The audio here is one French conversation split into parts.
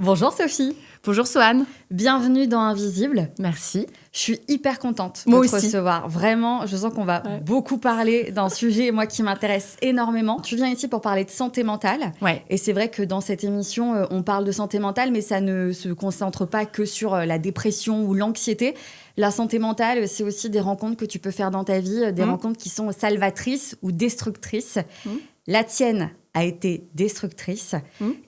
Bonjour Sophie. Bonjour Soane. Bienvenue dans Invisible. Merci. Je suis hyper contente Moi de te aussi. recevoir. Vraiment, je sens qu'on va beaucoup parler d'un sujet, moi, qui m'intéresse énormément. Tu viens ici pour parler de santé mentale. Ouais. Et c'est vrai que dans cette émission, on parle de santé mentale, mais ça ne se concentre pas que sur la dépression ou l'anxiété. La santé mentale, c'est aussi des rencontres que tu peux faire dans ta vie, des rencontres qui sont salvatrices ou destructrices. La tienne a été destructrice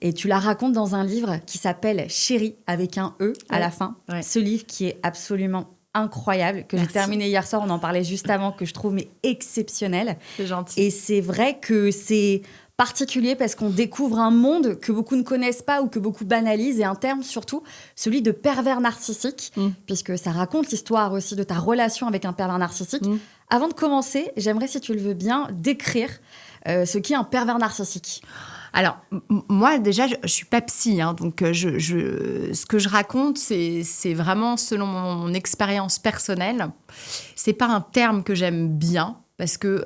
et tu la racontes dans un livre qui s'appelle Chérie avec un E à la fin. Ouais. Ce livre qui est absolument incroyable, que j'ai terminé hier soir, on en parlait juste avant, que je trouve mais exceptionnel. C'est gentil. Et c'est vrai que c'est particulier parce qu'on découvre un monde que beaucoup ne connaissent pas ou que beaucoup banalisent, et un terme surtout, celui de pervers narcissique, puisque ça raconte l'histoire aussi de ta relation avec un pervers narcissique. Avant de commencer, j'aimerais, si tu le veux bien, décrire ce qu'est un pervers narcissique. Alors, moi, déjà, je ne suis pas psy, donc ce que je raconte, c'est vraiment selon mon expérience personnelle. Ce n'est pas un terme que j'aime bien, parce que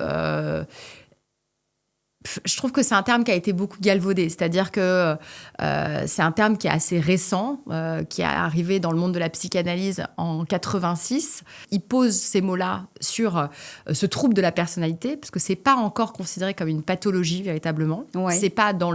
je trouve que c'est un terme qui a été beaucoup galvaudé. C'est-à-dire que c'est un terme qui est assez récent, qui est arrivé dans le monde de la psychanalyse en 86. Il pose ces mots-là sur ce trouble de la personnalité, parce que ce n'est pas encore considéré comme une pathologie, véritablement. Ouais. Ce n'est pas dans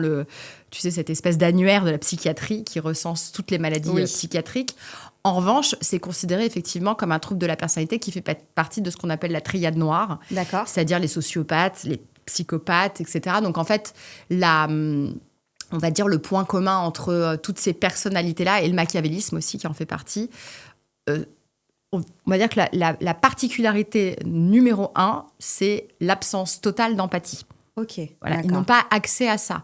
cette espèce d'annuaire de la psychiatrie qui recense toutes les maladies psychiatriques. En revanche, c'est considéré effectivement comme un trouble de la personnalité qui fait partie de ce qu'on appelle la triade noire. D'accord. C'est-à-dire les sociopathes, les psychopathes, etc. Donc, en fait, on va dire le point commun entre toutes ces personnalités-là et le machiavélisme aussi, qui en fait partie. On va dire que la particularité numéro 1, c'est l'absence totale d'empathie. Ok. Voilà, ils n'ont pas accès à ça.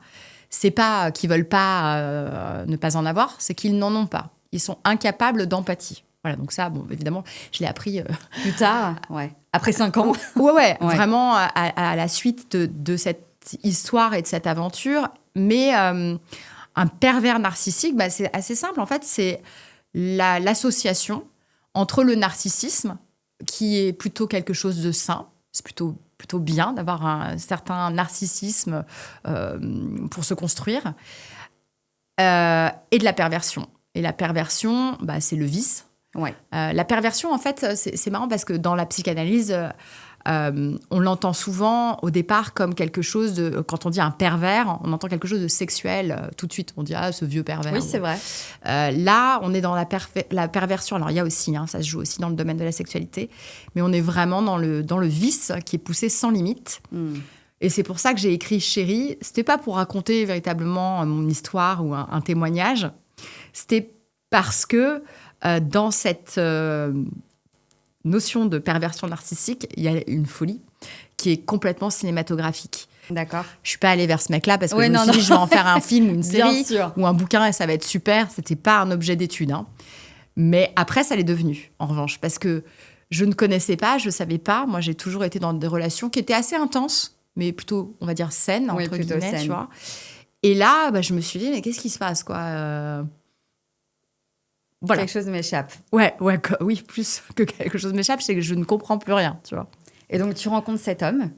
C'est pas qu'ils veulent pas ne pas en avoir, c'est qu'ils n'en ont pas. Ils sont incapables d'empathie. Voilà, donc ça, bon, évidemment, je l'ai appris... Plus tard, après 5 ans. Ouais. Vraiment à la suite de cette histoire et de cette aventure. Mais un pervers narcissique, c'est assez simple. En fait, c'est l'association entre le narcissisme, qui est plutôt quelque chose de sain, c'est plutôt bien d'avoir un certain narcissisme pour se construire, et de la perversion. Et la perversion, c'est le vice. Ouais. La perversion, en fait, c'est marrant parce que dans la psychanalyse, on l'entend souvent au départ comme quelque chose de... Quand on dit un pervers, on entend quelque chose de sexuel. Tout de suite, on dit « Ah, ce vieux pervers ». Oui, c'est vrai. Là, on est dans la perversion. Alors, il y a aussi, ça se joue aussi dans le domaine de la sexualité, mais on est vraiment dans le vice qui est poussé sans limite. Et c'est pour ça que j'ai écrit « Chérie ». C'était pas pour raconter véritablement mon histoire ou un témoignage. C'était parce que dans cette notion de perversion narcissique, il y a une folie qui est complètement cinématographique. D'accord. Je suis pas allée vers ce mec-là parce que je me suis dit je vais en faire un film ou une série ou un bouquin et ça va être super. C'était pas un objet d'étude. Mais après, ça l'est devenu, en revanche, parce que je ne connaissais pas, je savais pas. Moi, j'ai toujours été dans des relations qui étaient assez intenses, mais plutôt, on va dire, saines, entre guillemets, tu vois. Et là, je me suis dit, mais qu'est-ce qui se passe, quoi Voilà. Quelque chose m'échappe. Oui, plus que quelque chose m'échappe, c'est que je ne comprends plus rien, tu vois. Et donc, tu rencontres cet homme.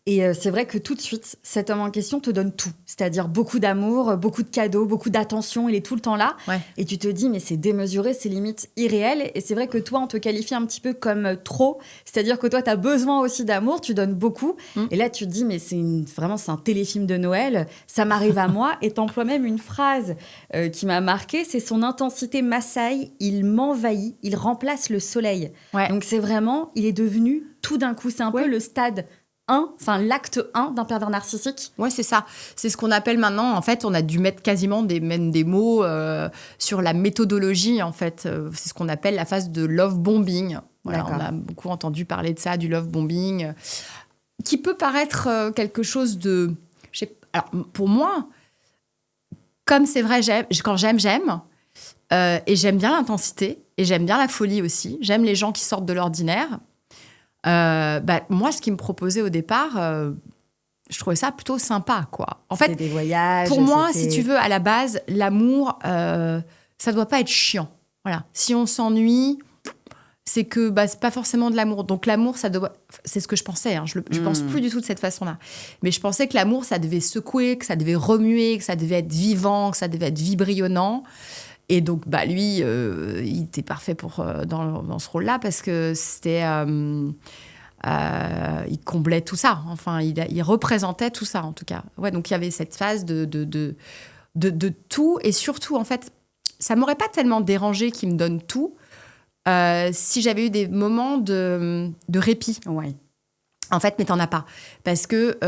Et c'est vrai que tout de suite, cet homme en question te donne tout. C'est-à-dire beaucoup d'amour, beaucoup de cadeaux, beaucoup d'attention. Il est tout le temps là. Ouais. Et tu te dis, mais c'est démesuré, c'est limite irréel. Et c'est vrai que toi, on te qualifie un petit peu comme trop. C'est-à-dire que toi, tu as besoin aussi d'amour, tu donnes beaucoup. Et là, tu te dis, mais c'est un téléfilm de Noël. Ça m'arrive à moi. Et t'emploies même une phrase qui m'a marquée. C'est son intensité m'assaille, il m'envahit, il remplace le soleil. Ouais. Donc c'est vraiment, il est devenu tout d'un coup. C'est un peu le stade... l'acte 1 d'un pervers narcissique. Ouais, c'est ça. C'est ce qu'on appelle maintenant, en fait, on a dû mettre quasiment même des mots sur la méthodologie, en fait. C'est ce qu'on appelle la phase de love bombing. Voilà, on a beaucoup entendu parler de ça, du love bombing, qui peut paraître quelque chose de... Alors, pour moi, comme c'est vrai, quand j'aime. Et j'aime bien l'intensité, et j'aime bien la folie aussi. J'aime les gens qui sortent de l'ordinaire. Moi, ce qu'il me proposait au départ, je trouvais ça plutôt sympa, quoi. En fait, des voyages. Pour moi, si tu veux, à la base, l'amour, ça doit pas être chiant. Voilà. Si on s'ennuie, c'est que c'est pas forcément de l'amour. Donc l'amour, c'est ce que je pensais. Hein. Je pense plus du tout de cette façon-là. Mais je pensais que l'amour, ça devait secouer, que ça devait remuer, que ça devait être vivant, que ça devait être vibrionnant. Et donc lui, il était parfait dans ce rôle-là parce que c'était, il comblait tout ça. Enfin, il représentait tout ça en tout cas. Ouais, donc il y avait cette phase de tout et surtout en fait, ça m'aurait pas tellement dérangé qu'il me donne tout. Si j'avais eu des moments de répit. Ouais. En fait, mais t'en as pas. Parce que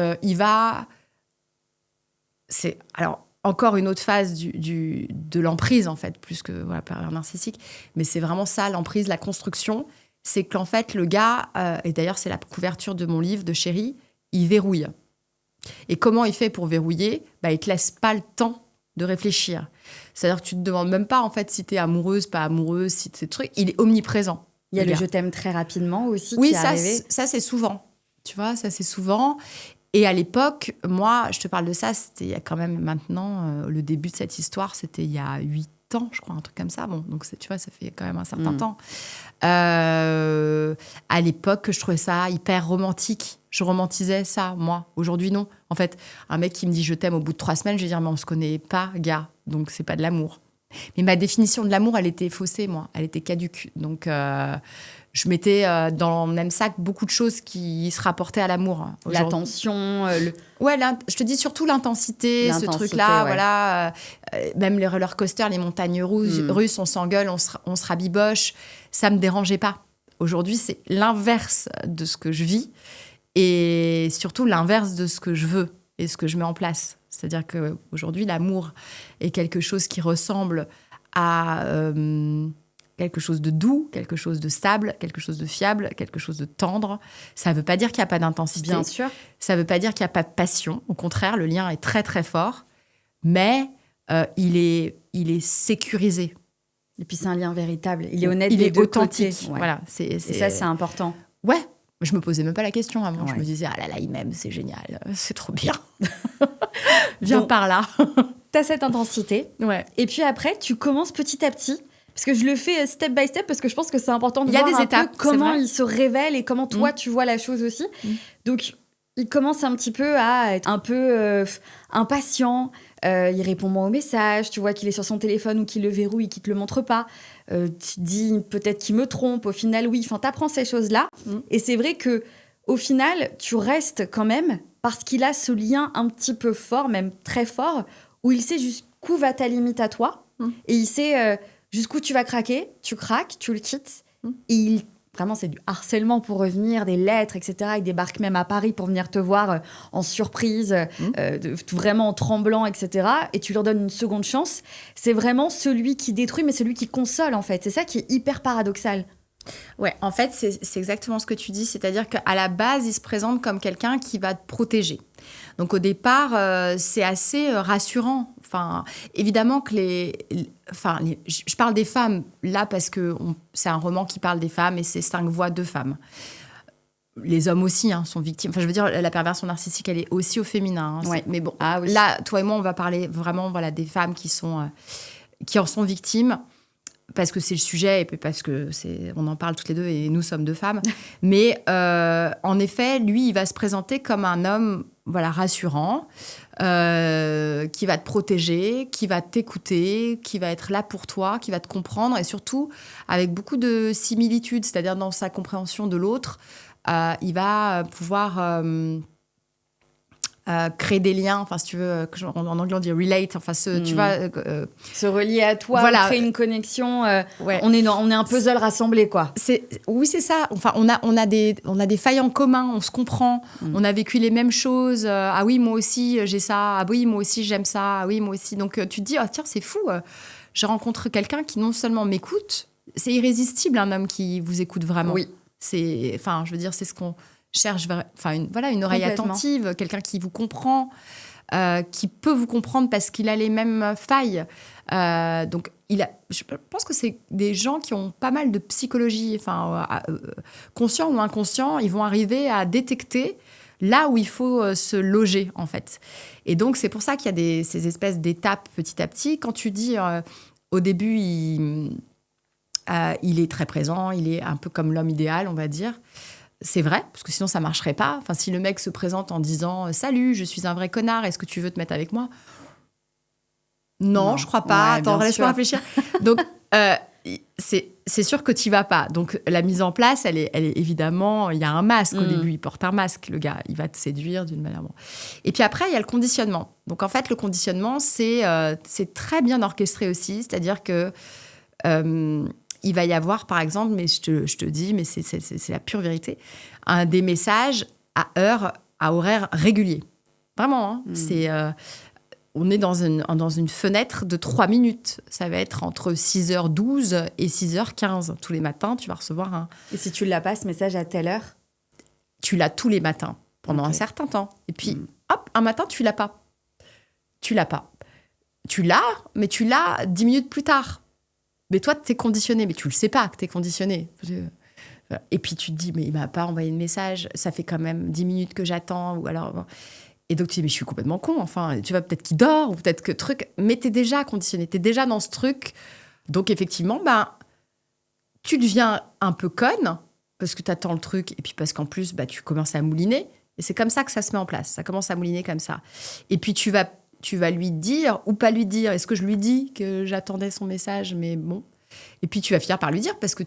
c'est alors encore une autre phase de l'emprise, en fait, plus que pervers narcissique. Mais c'est vraiment ça, l'emprise, la construction. C'est qu'en fait, le gars, et d'ailleurs, c'est la couverture de mon livre de Chérie, il verrouille. Et comment il fait pour verrouiller ? Il te laisse pas le temps de réfléchir. C'est-à-dire que tu te demandes même pas en fait si t'es amoureuse, pas amoureuse, si t'es truc. Il est omniprésent. Il y a le je t'aime très rapidement aussi. Oui, qui est arrivé. Ça c'est souvent. Tu vois, ça c'est souvent. Et à l'époque, moi, je te parle de ça, c'était il y a quand même maintenant, le début de cette histoire, c'était il y a 8 ans, je crois, un truc comme ça. Bon, donc tu vois, ça fait quand même un certain temps. À l'époque, je trouvais ça hyper romantique. Je romantisais ça, moi. Aujourd'hui, non. En fait, un mec qui me dit « je t'aime » au bout de 3 semaines, je vais dire « mais on se connaît pas, gars. » Donc, c'est pas de l'amour. Mais ma définition de l'amour, elle était faussée, moi. Elle était caduque. Donc, je mettais dans le même sac beaucoup de choses qui se rapportaient à l'amour. L'attention, Ouais, je te dis surtout l'intensité, ce truc-là. Ouais. Voilà, même les roller coasters, les montagnes russes, on s'engueule, on se rabiboche. Ça me dérangeait pas. Aujourd'hui, c'est l'inverse de ce que je vis et surtout l'inverse de ce que je veux et ce que je mets en place. C'est-à-dire qu'aujourd'hui, l'amour est quelque chose qui ressemble à quelque chose de doux, quelque chose de stable, quelque chose de fiable, quelque chose de tendre. Ça ne veut pas dire qu'il n'y a pas d'intensité. Bien sûr. Ça ne veut pas dire qu'il n'y a pas de passion. Au contraire, le lien est très, très fort. Mais il est sécurisé. Et puis, c'est un lien véritable. Il est honnête, il est authentique. Ouais. Voilà, et ça, c'est important. Ouais. Je me posais même pas la question avant. Ouais. Je me disais, ah là là, il m'aime, c'est génial, c'est trop bien. Viens par là. Tu as cette intensité. Ouais. Et puis après, tu commences petit à petit. Parce que je le fais step by step, parce que je pense que c'est important de voir des un étapes, peu comment il se révèle et comment toi, tu vois la chose aussi. Donc, il commence un petit peu à être un peu impatient. Il répond moins aux messages. Tu vois qu'il est sur son téléphone ou qu'il le verrouille et qu'il ne te le montre pas. Tu te dis peut-être qu'il me trompe. Au final, oui. Enfin, tu apprends ces choses-là. Et c'est vrai qu'au final, tu restes quand même parce qu'il a ce lien un petit peu fort, même très fort, où il sait jusqu'où va ta limite à toi. Et il sait jusqu'où tu vas craquer. Tu craques, tu le quittes. Et vraiment, c'est du harcèlement pour revenir, des lettres, etc. Il débarque même à Paris pour venir te voir en surprise, vraiment en tremblant, etc. Et tu leur donnes une seconde chance. C'est vraiment celui qui détruit, mais celui qui console, en fait. C'est ça qui est hyper paradoxal. Ouais, en fait, c'est exactement ce que tu dis. C'est-à-dire qu'à la base, il se présente comme quelqu'un qui va te protéger. Donc, au départ, c'est assez rassurant. Enfin, évidemment que je parle des femmes là parce que c'est un roman qui parle des femmes et c'est 5 voix de femmes. Les hommes aussi sont victimes. Enfin, je veux dire, la perversion narcissique, elle est aussi au féminin. Ouais. Mais bon, oui. Là, toi et moi, on va parler vraiment des femmes qui en sont victimes. Parce que c'est le sujet et parce que on en parle toutes les deux et nous sommes 2 femmes. Mais en effet, lui, il va se présenter comme un homme rassurant, qui va te protéger, qui va t'écouter, qui va être là pour toi, qui va te comprendre et surtout avec beaucoup de similitudes, c'est-à-dire dans sa compréhension de l'autre, il va pouvoir créer des liens, enfin si tu veux, en anglais on dit relate, enfin tu vois, se relier à toi, créer une connexion. Ouais. On est un puzzle rassemblé, quoi. Oui, c'est ça. Enfin, on a des failles en commun, on se comprend, on a vécu les mêmes choses. Ah oui, moi aussi j'ai ça. Ah oui, moi aussi j'aime ça. Ah oui, moi aussi. Donc tu te dis, tiens, c'est fou. Je rencontre quelqu'un qui non seulement m'écoute, c'est irrésistible un homme qui vous écoute vraiment. Oui. C'est ce qu'on cherche, une oreille attentive, quelqu'un qui vous comprend, qui peut vous comprendre parce qu'il a les mêmes failles. Donc, je pense que c'est des gens qui ont pas mal de psychologie, conscient ou inconscient, ils vont arriver à détecter là où il faut se loger, en fait. Et donc, c'est pour ça qu'il y a ces espèces d'étapes petit à petit. Quand tu dis, au début, Il est très présent, il est un peu comme l'homme idéal, on va dire. C'est vrai, parce que sinon ça marcherait pas. Enfin, si le mec se présente en disant « Salut, je suis un vrai connard, est-ce que tu veux te mettre avec moi ?» Non, je crois pas. Ouais, attends, laisse-moi réfléchir. Donc, c'est sûr que tu y vas pas. Donc, la mise en place, elle est évidemment... Il y a un masque au début, il porte un masque, le gars. Il va te séduire d'une manière... Bon. Et puis après, il y a le conditionnement. Donc, en fait, le conditionnement, c'est très bien orchestré aussi. C'est-à-dire que il va y avoir, par exemple, mais je te dis, mais c'est la pure vérité, des messages à horaire régulier. Vraiment, hein. On est dans une fenêtre de 3 minutes. Ça va être entre 6h12 et 6h15. Tous les matins, tu vas recevoir un... Et si tu l'as pas, ce message à telle heure? Tu l'as tous les matins, pendant un certain temps. Et puis, hop, un matin, tu l'as pas. Tu l'as pas. Tu l'as, mais tu l'as 10 minutes plus tard. Mais toi, t'es conditionné. Mais tu le sais pas que t'es conditionné. Et puis, tu te dis, mais il m'a pas envoyé de message. Ça fait quand même 10 minutes que j'attends. Ou alors... Et donc, tu dis, mais je suis complètement con. Enfin, tu vois, peut-être qu'il dort ou peut-être que truc. Mais t'es déjà conditionné. T'es déjà dans ce truc. Donc, effectivement, tu deviens un peu conne parce que t'attends le truc. Et puis, parce qu'en plus, tu commences à mouliner. Et c'est comme ça que ça se met en place. Ça commence à mouliner comme ça. Et puis, tu vas lui dire ou pas lui dire. Est-ce que je lui dis que j'attendais son message? Mais bon. Et puis, tu vas finir par lui dire parce que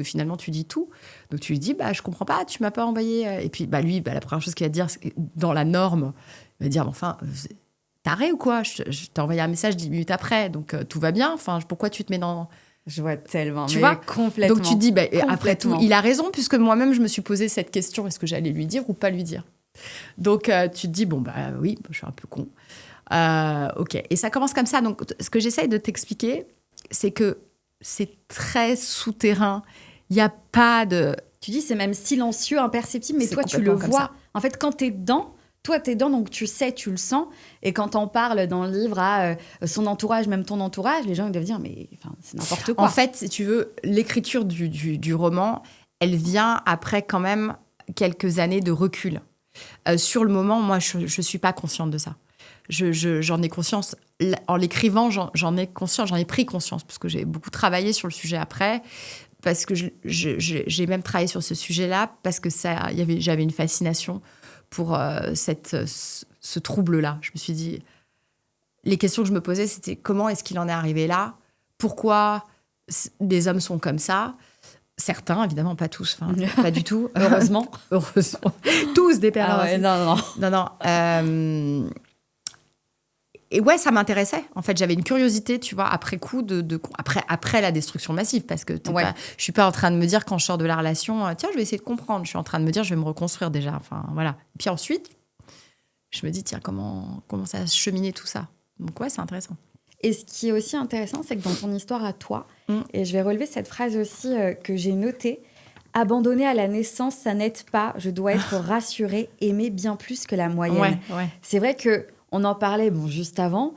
finalement, tu dis tout. Donc, tu lui dis, je comprends pas, tu m'as pas envoyé. Et puis, lui, la première chose qu'il va te dire, dans la norme, il va dire, enfin, taré ou quoi? Je t'ai envoyé un message 10 minutes après, donc tout va bien. Enfin, pourquoi tu te mets dans... Je vois tellement, tu vois complètement. Donc, tu te dis, après tout, il a raison, puisque moi-même, je me suis posé cette question, est-ce que j'allais lui dire ou pas lui dire? Donc, tu te dis, oui, je suis un peu con. OK. Et ça commence comme ça. Donc, ce que j'essaye de t'expliquer, c'est que c'est très souterrain. Il n'y a pas de... Tu dis c'est même silencieux, imperceptible, mais toi, tu le vois. Ça. En fait, quand tu es dedans, donc tu sais, tu le sens. Et quand on parle dans le livre à son entourage, même ton entourage, les gens ils doivent dire, mais c'est n'importe quoi. En fait, si tu veux, l'écriture du roman, elle vient après quand même quelques années de recul. Sur le moment, moi, je ne suis pas consciente de ça. J'en ai conscience. En l'écrivant, j'en ai conscience, j'en ai pris conscience, parce que j'ai beaucoup travaillé sur le sujet après, parce que j'ai même travaillé sur ce sujet-là, parce que j'avais une fascination pour ce trouble-là. Je me suis dit, les questions que je me posais, c'était comment est-ce qu'il en est arrivé là? Pourquoi des hommes sont comme ça? Certains, évidemment, pas tous, pas du tout. Heureusement. Heureusement. Tous des pères. Ah ouais, non. Et ouais, ça m'intéressait. En fait, j'avais une curiosité, tu vois, après coup, après la destruction massive. Parce que je suis pas en train de me dire, quand je sors de la relation, tiens, je vais essayer de comprendre. Je suis en train de me dire, je vais me reconstruire déjà. Enfin, voilà. Et puis ensuite, je me dis, tiens, comment ça a cheminé tout ça? Donc ouais, c'est intéressant. Et ce qui est aussi intéressant, c'est que dans ton histoire à toi, et je vais relever cette phrase aussi que j'ai notée, « Abandonné à la naissance, ça n'aide pas. Je dois être rassurée, aimée bien plus que la moyenne. » C'est vrai que on en parlait juste avant.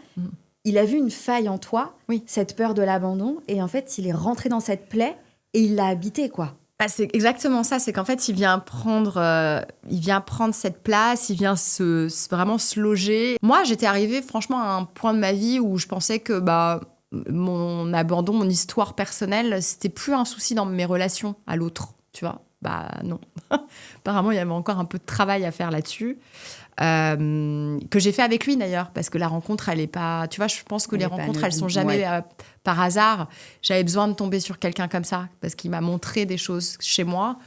Il a vu une faille en toi, cette peur de l'abandon, et en fait, il est rentré dans cette plaie et il l'a habitée, quoi. C'est exactement ça. C'est qu'en fait, il vient prendre cette place, il vient vraiment se loger. Moi, j'étais arrivée, franchement, à un point de ma vie où je pensais que mon abandon, mon histoire personnelle, c'était plus un souci dans mes relations à l'autre, tu vois. Non. Apparemment, il y avait encore un peu de travail à faire là-dessus. Que j'ai fait avec lui d'ailleurs, parce que la rencontre, elle est pas... Tu vois, je pense que les rencontres, elles sont jamais par hasard. J'avais besoin de tomber sur quelqu'un comme ça, parce qu'il m'a montré des choses chez moi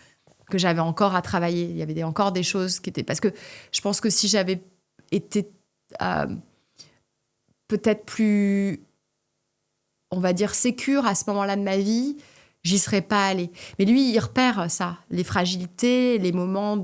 que j'avais encore à travailler. Il y avait encore des choses qui étaient... Parce que je pense que si j'avais été peut-être plus, on va dire, sécure à ce moment-là de ma vie, j'y serais pas allée. Mais lui, il repère ça, les fragilités, les moments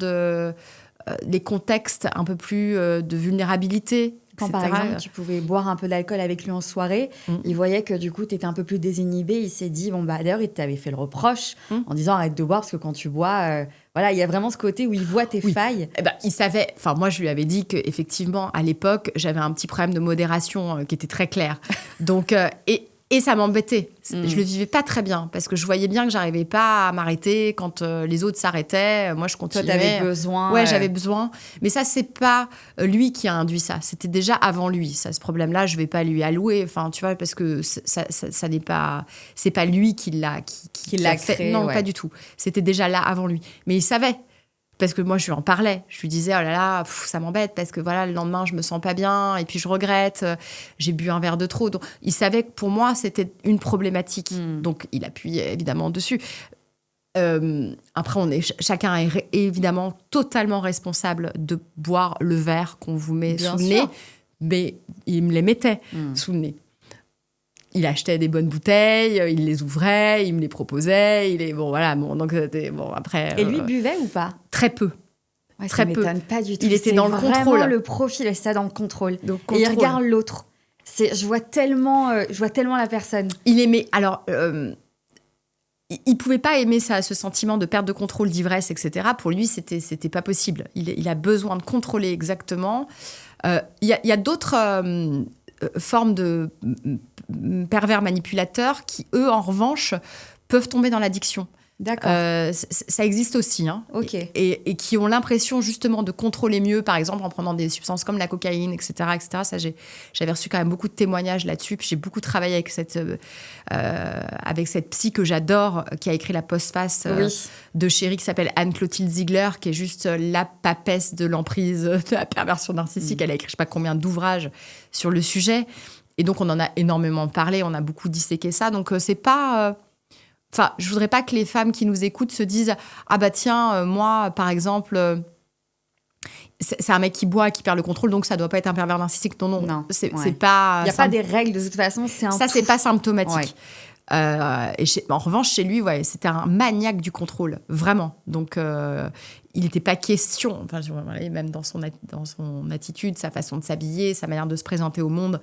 les contextes un peu plus de vulnérabilité. Quand, par exemple, tu pouvais boire un peu d'alcool avec lui en soirée, il voyait que, du coup, tu étais un peu plus désinhibée. Il s'est dit, d'ailleurs, il t'avait fait le reproche en disant, arrête de boire, parce que quand tu bois... il y a vraiment ce côté où il voit tes failles. Il savait... Enfin, moi, je lui avais dit qu'effectivement, à l'époque, j'avais un petit problème de modération qui était très clair. Donc, Et ça m'embêtait. Je le vivais pas très bien parce que je voyais bien que j'arrivais pas à m'arrêter quand les autres s'arrêtaient. Moi, je continuais. Toi, t'avais besoin. Ouais, j'avais besoin. Mais ça, c'est pas lui qui a induit ça. C'était déjà avant lui. Ça, ce problème-là, je vais pas lui allouer. Enfin, tu vois, parce que ça n'est pas. C'est pas lui qui l'a créé. Non, pas du tout. C'était déjà là avant lui. Mais il savait. Parce que moi, je lui en parlais. Je lui disais, oh là là, ça m'embête parce que voilà, le lendemain, je me sens pas bien et puis je regrette. J'ai bu un verre de trop. Donc, il savait que pour moi, c'était une problématique. Donc, il appuyait évidemment dessus. Après, chacun est évidemment totalement responsable de boire le verre qu'on vous met sous le nez. Mais il me les mettait sous le nez. Il achetait des bonnes bouteilles, il les ouvrait, il me les proposait. Donc après. Et lui buvait ou pas? Très peu. Ouais, très peu. Ça m'étonne pas du tout. Il était dans le contrôle. Vraiment le profil, c'est ça, dans le contrôle. Et il regarde l'autre. Je vois tellement la personne. Il aimait. Alors, il pouvait pas aimer ça, ce sentiment de perte de contrôle, d'ivresse, etc. Pour lui, c'était pas possible. Il a besoin de contrôler exactement. Il y a d'autres formes de pervers manipulateurs qui, eux, en revanche, peuvent tomber dans l'addiction. D'accord. Ça existe aussi. Hein, ok. Et qui ont l'impression justement de contrôler mieux, par exemple en prenant des substances comme la cocaïne, etc. Ça, j'avais reçu quand même beaucoup de témoignages là-dessus. Puis j'ai beaucoup travaillé avec cette psy que j'adore, qui a écrit la postface de Chérie, qui s'appelle Anne-Clotilde Ziegler, qui est juste la papesse de l'emprise de la perversion narcissique. Elle a écrit je ne sais pas combien d'ouvrages sur le sujet. Et donc, on en a énormément parlé, on a beaucoup disséqué ça. Donc, c'est pas... Enfin, je voudrais pas que les femmes qui nous écoutent se disent « Ah bah tiens, moi, par exemple, c'est un mec qui boit, qui perd le contrôle, donc ça doit pas être un pervers narcissique. » Non. C'est pas... Il n'y a pas des règles, de toute façon, c'est un ça, tout. C'est pas symptomatique. En revanche, chez lui, c'était un maniaque du contrôle, vraiment. Donc, il n'était pas question, enfin, même dans son attitude, sa façon de s'habiller, sa manière de se présenter au monde,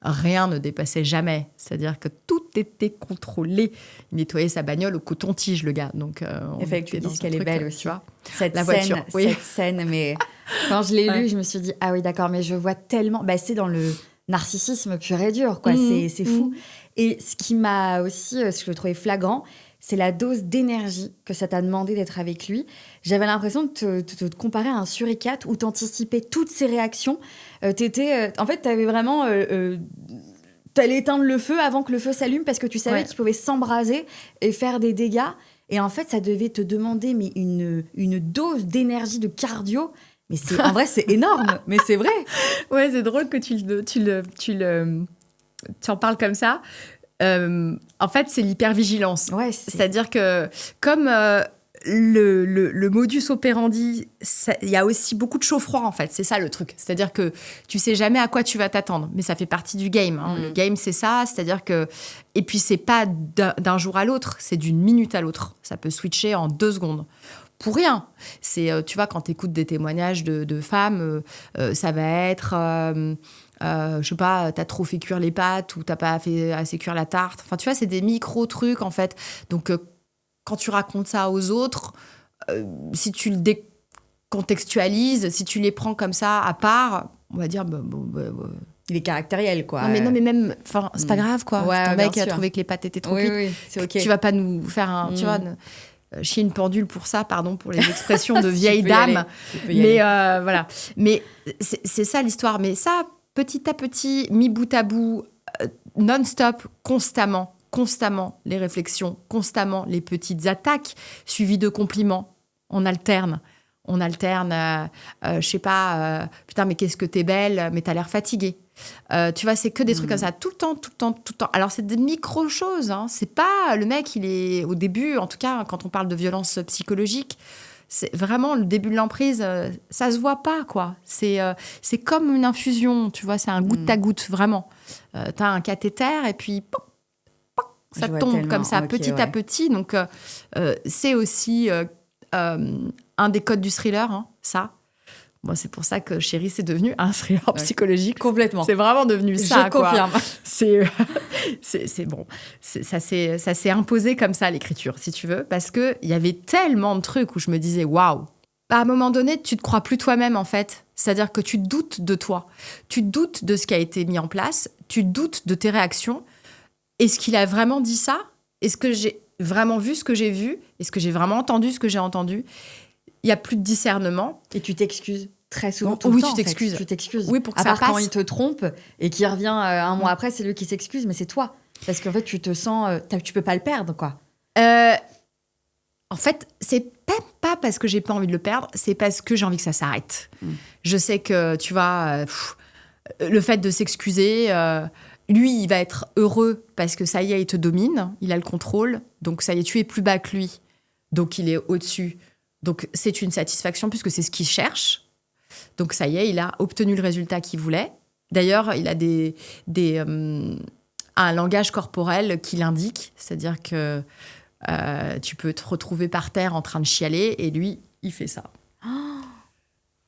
rien ne dépassait jamais. C'est-à-dire que tout était contrôlé. Il nettoyait sa bagnole au coton-tige, le gars. Donc, tu dis qu'elle est belle aussi. Tu vois, la voiture. Cette scène, mais quand je l'ai lue, je me suis dit, ah oui, d'accord, mais je vois tellement... c'est dans le narcissisme pur et dur, quoi. C'est fou. Et ce qui m'a aussi, ce que je trouvais flagrant, c'est la dose d'énergie que ça t'a demandé d'être avec lui. J'avais l'impression de te comparer à un suricate où t'anticipais toutes ses réactions. En fait, t'avais vraiment... t'allais éteindre le feu avant que le feu s'allume parce que tu savais qu'il pouvait s'embraser et faire des dégâts. Et en fait, ça devait te demander mais une dose d'énergie, de cardio. Mais en vrai, c'est énorme, mais c'est vrai. Ouais, c'est drôle que tu en parles comme ça. En fait, c'est l'hypervigilance. Ouais, c'est-à-dire que comme le modus operandi, il y a aussi beaucoup de chaud-froid, en fait. C'est ça, le truc. C'est-à-dire que tu sais jamais à quoi tu vas t'attendre. Mais ça fait partie du game. Hein. Le game, c'est ça. C'est-à-dire que... Et puis, c'est pas d'un jour à l'autre. C'est d'une minute à l'autre. Ça peut switcher en 2 secondes. Pour rien. Tu vois, quand tu écoutes des témoignages de femmes, ça va être... je sais pas, t'as trop fait cuire les pâtes ou t'as pas fait assez cuire la tarte. Enfin, tu vois, c'est des micro-trucs, en fait. Donc, quand tu racontes ça aux autres, si tu le décontextualises, si tu les prends comme ça à part, on va dire... Il est caractériel, quoi. Non, mais même... Enfin, c'est pas grave, quoi. Ouais, ton mec a trouvé que les pâtes étaient trop cuites. Oui, c'est OK. Tu vas pas nous faire un... Tu vois, chier une pendule pour ça, pardon pour les expressions de vieille dame. Mais voilà. Mais c'est ça l'histoire. Mais ça, petit à petit, mis bout à bout, non-stop, constamment les réflexions, constamment les petites attaques, suivies de compliments. On alterne, je sais pas, putain, mais qu'est-ce que t'es belle, mais t'as l'air fatiguée. Tu vois, c'est que des trucs comme ça, tout le temps. Alors, c'est des micro-choses, hein. C'est pas... Le mec, il est... Au début, en tout cas, quand on parle de violence psychologique, c'est vraiment le début de l'emprise, ça se voit pas, quoi. C'est comme une infusion, tu vois, c'est un goutte à goutte, vraiment. T'as un cathéter et puis... ça tombe comme ça, petit à petit. Donc, c'est aussi un des codes du thriller, hein, ça. Moi, c'est pour ça que Chérie, c'est devenu un thriller psychologique. Complètement. C'est vraiment devenu ça, quoi. Je confirme. C'est bon. Ça s'est imposé comme ça, l'écriture, si tu veux, parce qu'il y avait tellement de trucs où je me disais, waouh. À un moment donné, tu te crois plus toi-même, en fait. C'est-à-dire que tu doutes de toi. Tu doutes de ce qui a été mis en place. Tu doutes de tes réactions. est-ce qu'il a vraiment dit ça? Est-ce que j'ai vraiment vu ce que j'ai vu? Est-ce que j'ai vraiment entendu ce que j'ai entendu? Il n'y a plus de discernement. Et tu t'excuses très souvent, tout oui, le temps. Tu t'excuses. Tu t'excuses. Oui, pour que à ça part passe. quand il te trompe et qu'il revient un mois après, c'est lui qui s'excuse, mais c'est toi. Parce qu'en fait, tu te sens... tu peux pas le perdre, quoi. En fait, c'est même pas parce que j'ai pas envie de le perdre, c'est parce que j'ai envie que ça s'arrête. Je sais que, tu vois, le fait de s'excuser... lui, il va être heureux parce que ça y est, il te domine, il a le contrôle. Donc, ça y est, tu es plus bas que lui. Donc, il est au-dessus. Donc, c'est une satisfaction puisque c'est ce qu'il cherche. Donc, ça y est, il a obtenu le résultat qu'il voulait. D'ailleurs, il a un langage corporel qui l'indique. C'est-à-dire que tu peux te retrouver par terre en train de chialer et lui, il fait ça.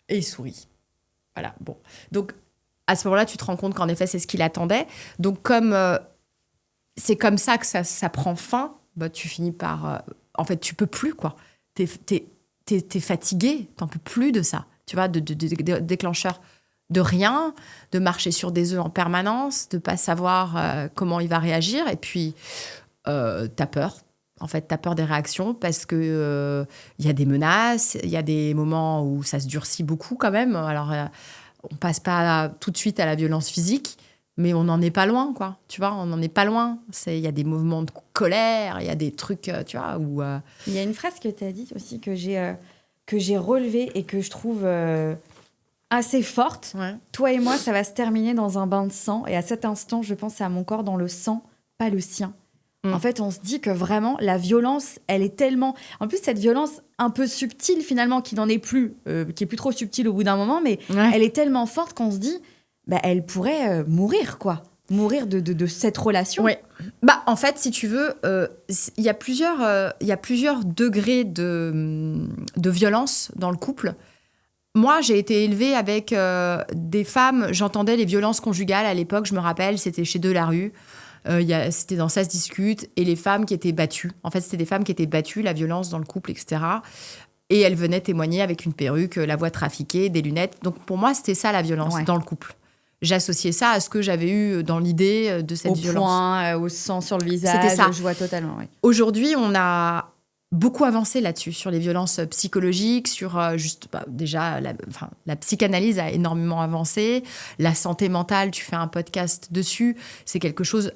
Et il sourit. Voilà, bon. Donc, à ce moment-là, tu te rends compte qu'en effet, c'est ce qu'il attendait. Donc, comme c'est comme ça que ça prend fin, bah, tu finis par... en fait, tu peux plus, quoi. T'es fatigué, t'en peux plus de ça. Tu vois, de déclencheur de rien, de marcher sur des œufs en permanence, de pas savoir comment il va réagir. Et puis, t'as peur. En fait, t'as peur des réactions parce que y a des menaces, il y a des moments où ça se durcit beaucoup quand même. Alors... on passe pas tout de suite à la violence physique, mais on n'en est pas loin, quoi. Tu vois, on n'en est pas loin. Il y a des mouvements de colère, il y a des trucs, tu vois, où... Il y a une phrase que tu as dite aussi que j'ai relevée et que je trouve assez forte. Ouais. Toi et moi, ça va se terminer dans un bain de sang. Et à cet instant, je pense à mon corps dans le sang, pas le sien. En fait, on se dit que vraiment, la violence, elle est tellement... En plus, cette violence un peu subtile, finalement, qui n'en est plus, qui est plus trop subtile au bout d'un moment, mais elle est tellement forte qu'on se dit, elle pourrait mourir, quoi. Mourir de cette relation. Oui. Bah, en fait, si tu veux, il y a plusieurs degrés de violence dans le couple. Moi, j'ai été élevée avec des femmes, j'entendais les violences conjugales à l'époque, je me rappelle, c'était chez Delarue. C'était dans Ça se discute, et les femmes qui étaient battues. En fait, c'était des femmes qui étaient battues, la violence dans le couple, etc. Et elles venaient témoigner avec une perruque, la voix trafiquée, des lunettes. Donc, pour moi, c'était ça, la violence dans le couple. J'associais ça à ce que j'avais eu dans l'idée de cette violence. Au poing, au sang sur le visage, c'était ça. Je vois totalement, oui. Aujourd'hui, on a beaucoup avancé là-dessus, sur les violences psychologiques, sur déjà, la psychanalyse a énormément avancé. La santé mentale, tu fais un podcast dessus, c'est quelque chose...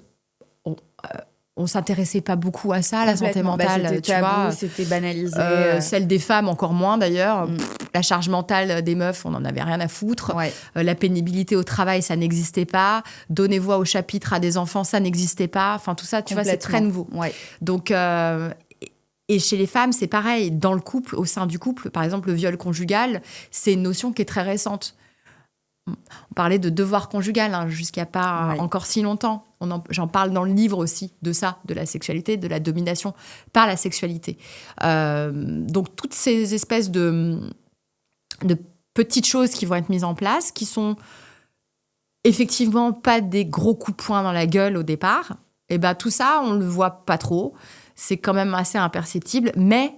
on s'intéressait pas beaucoup à ça, la santé mentale. C'était tu tabou, vois, c'était banalisé. Celle des femmes, encore moins d'ailleurs. La charge mentale des meufs, on n'en avait rien à foutre. Ouais. La pénibilité au travail, ça n'existait pas. Donner voix au chapitre à des enfants, ça n'existait pas. Enfin, tout ça, tu vois, c'est très nouveau. Ouais. Donc, et chez les femmes, c'est pareil. Dans le couple, au sein du couple, par exemple, le viol conjugal, c'est une notion qui est très récente. On parlait de devoir conjugal jusqu'à pas encore si longtemps. J'en parle dans le livre aussi, de ça, de la sexualité, de la domination par la sexualité. Donc, toutes ces espèces de petites choses qui vont être mises en place, qui sont effectivement pas des gros coups de poing dans la gueule au départ, et tout ça, on le voit pas trop. C'est quand même assez imperceptible, mais